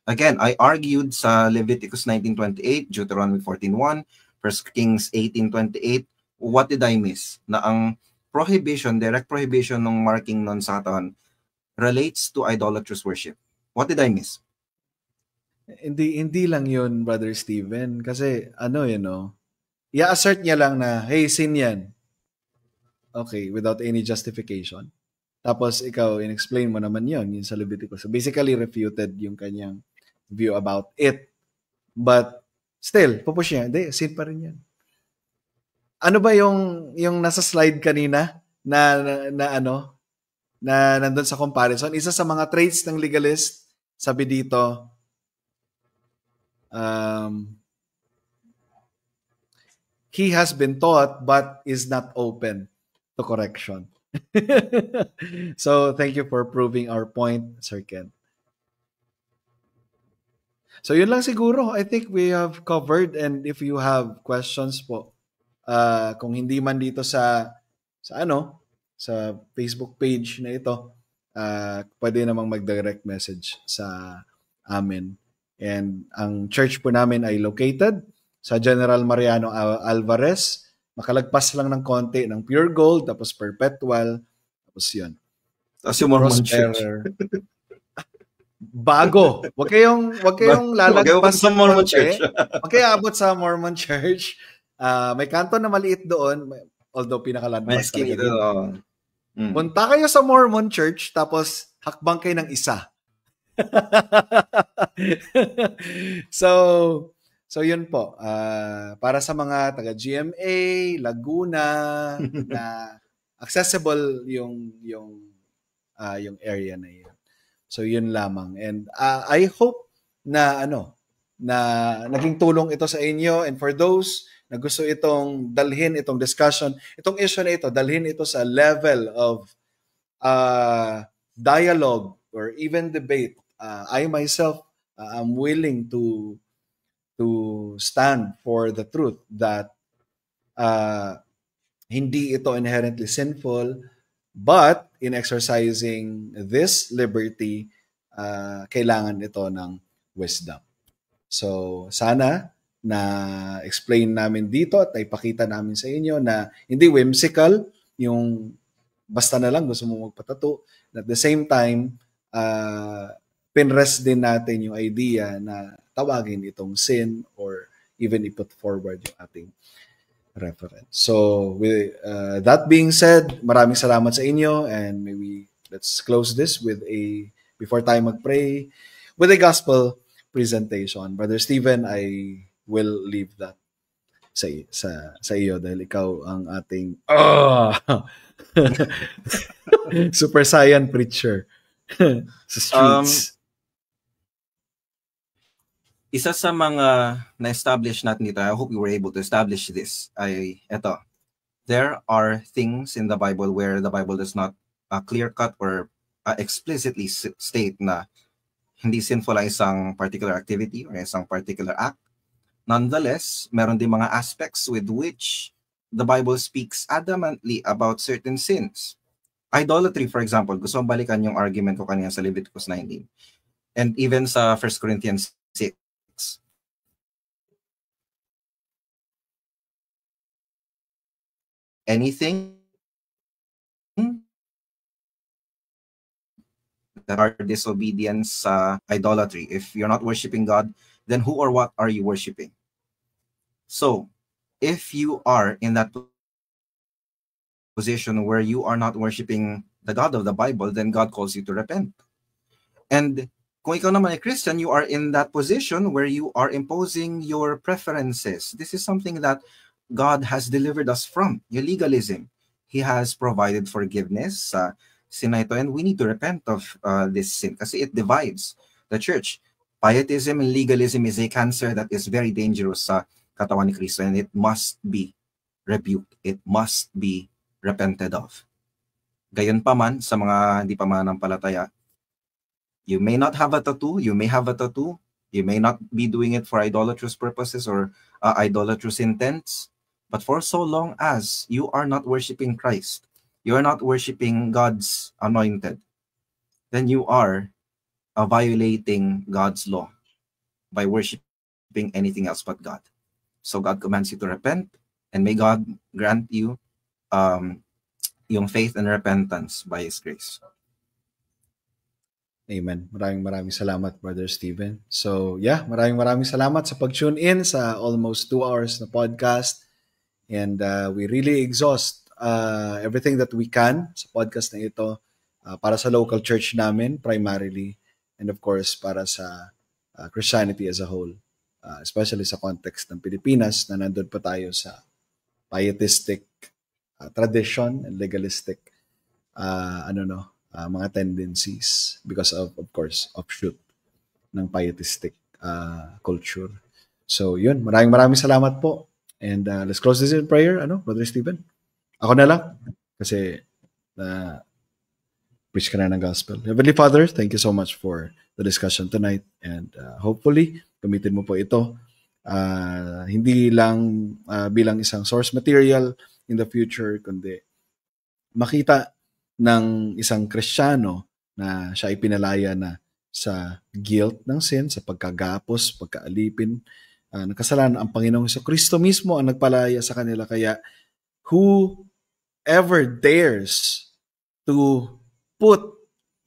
Again, I argued sa Leviticus 19:28, Deuteronomy 14:1, 1 Kings 18:28. What did I miss? Na ang prohibition, direct prohibition ng marking nun sa katawan relates to idolatrous worship. What did I miss? Hindi lang yun, Brother Steven. Kasi i-assert niya lang na, hey, sin yan. Okay, without any justification. Tapos ikaw, in-explain mo naman yun sa Leviticus. So basically, refuted yung kanyang view about it. But still, pupush niya, hindi, sin pa rin yan. Ano ba yung nasa slide kanina na nandun sa comparison? Isa sa mga traits ng legalist, sabi dito, he has been taught but is not open to correction. So, thank you for proving our point, Sir Ken. So, yun lang siguro. I think we have covered, and if you have questions po, kung hindi man dito sa Facebook page na ito, pwede namang mag-direct message sa amin. And ang church po namin ay located sa General Mariano Alvarez. Makalagpas lang ng konti ng Pure Gold, tapos Perpetual, tapos yun. Tapos yung Mormon Church. Bago. Wag kayong lalagpas sa Mormon Church. Wag kayong abot sa Mormon Church. May kanto na maliit doon, although pinakalandmark talaga doon. Punta kayo sa Mormon Church, tapos hakbang kayo ng isa. So yun po. Para sa mga taga GMA, Laguna, na accessible yung area na yun. So yun lamang. And I hope na naging tulong ito sa inyo, and for those na gusto itong dalhin itong discussion, itong issue na ito, dalhin ito sa level of dialogue or even debate. I myself am willing to stand for the truth that hindi ito inherently sinful, but in exercising this liberty, kailangan ito ng wisdom. So sana na explain namin dito at ipakita namin sa inyo na hindi whimsical yung basta na lang gusto mo magpatato. At the same time, pinrest din natin yung idea na tawagin itong sin or even i-put forward yung ating reference. So with that being said, maraming salamat sa inyo, and maybe let's close this with before tayo mag-pray, with a gospel presentation. Brother Steven, I will leave that sa iyo dahil ikaw ang ating super saiyan preacher sa streets. Isa sa mga na-establish natin dito, I hope we were able to establish this, there are things in the Bible where the Bible does not clear-cut or explicitly state na hindi sinful ang isang particular activity or isang particular act. Nonetheless, meron din mga aspects with which the Bible speaks adamantly about certain sins. Idolatry, for example, gusto kong balikan yung argument ko kanina sa Leviticus 19 and even sa 1 Corinthians 6. Anything that are disobedience, idolatry. If you're not worshiping God, then who or what are you worshiping? So, if you are in that position where you are not worshiping the God of the Bible, then God calls you to repent. And kung ikaw naman ay Christian, you are in that position where you are imposing your preferences. This is something that God has delivered us from, yung legalism. He has provided forgiveness sa sin na ito, and we need to repent of this sin kasi it divides the church. Pietism and legalism is a cancer that is very dangerous sa katawan ni Kristo, and it must be rebuked. It must be repented of. Gayon pa man, sa mga hindi pa mananampalataya, you may not have a tattoo, you may have a tattoo, you may not be doing it for idolatrous purposes or idolatrous intents, but for so long as you are not worshiping Christ, you are not worshiping God's anointed, then you are violating God's law by worshiping anything else but God. So God commands you to repent, and may God grant you yung faith and repentance by His grace. Amen. Maraming salamat, Brother Steven. So, yeah, maraming salamat sa pag-tune in sa almost 2 hours na podcast. And we really exhaust everything that we can sa podcast na ito para sa local church namin primarily, and of course para sa Christianity as a whole, especially sa context ng Pilipinas na nandun pa tayo sa pietistic tradition and legalistic mga tendencies because of course, offshoot ng pietistic culture. So, yun. Maraming salamat po. And let's close this in prayer, Brother Steven? Ako na lang, kasi preach ka na ng gospel. Heavenly Father, thank you so much for the discussion tonight. And hopefully, gamitin mo po ito hindi lang bilang isang source material in the future, kundi makita ng isang Kristiyano na siya ay pinalaya na sa guilt ng sin, sa pagkagapos, pagkaalipin ng kasalanan. Ang Panginoong Jesucristo mismo ang nagpalaya sa kanila. Kaya whoever dares to put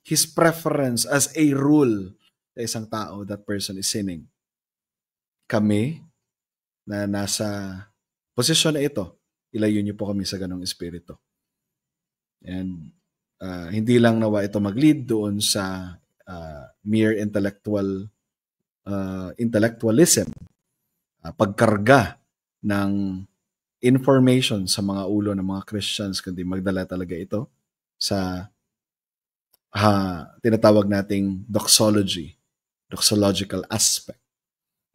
his preference as a rule sa isang tao, that person is sinning. Kami na nasa posisyon na ito, ilayo niyo po kami sa ganong espiritu. And hindi lang nawa ito mag-lead doon sa mere intellectualism, pagkarga ng information sa mga ulo ng mga Christians, kundi magdala talaga ito sa tinatawag nating doxological aspect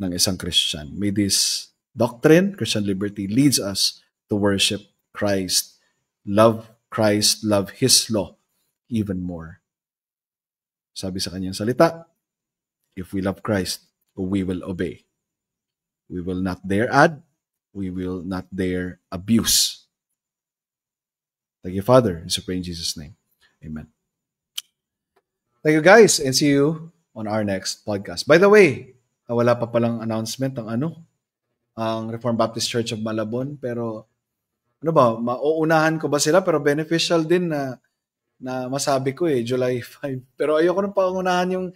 ng isang Christian. May this doctrine, Christian liberty, leads us to worship Christ, love Christ, love His law even more. Sabi sa kanyang salita, if we love Christ, we will obey. We will not dare add. We will not dare abuse. Thank you, Father. I pray in Jesus' name. Amen. Thank you, guys, and see you on our next podcast. By the way, wala pa palang announcement ng ang Reformed Baptist Church of Malabon, pero mauunahan ko ba sila? Pero beneficial din na masabi ko July 5. Pero ayoko nang pangunahan yung,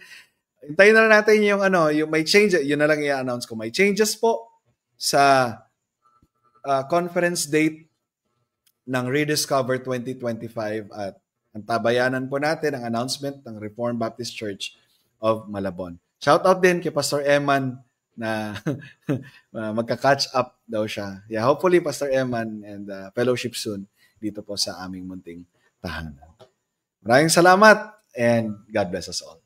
hintayin na natin yung yung may changes, yun na lang i-announce ko. May changes po sa conference date ng Rediscover 2025 at ang tabayanan po natin ang announcement ng Reformed Baptist Church of Malabon. Shout out din kay Pastor Eman na magka-catch up daw siya. Yeah, hopefully Pastor Eman and fellowship soon dito po sa aming munting tahanan. Maraming salamat and God bless us all.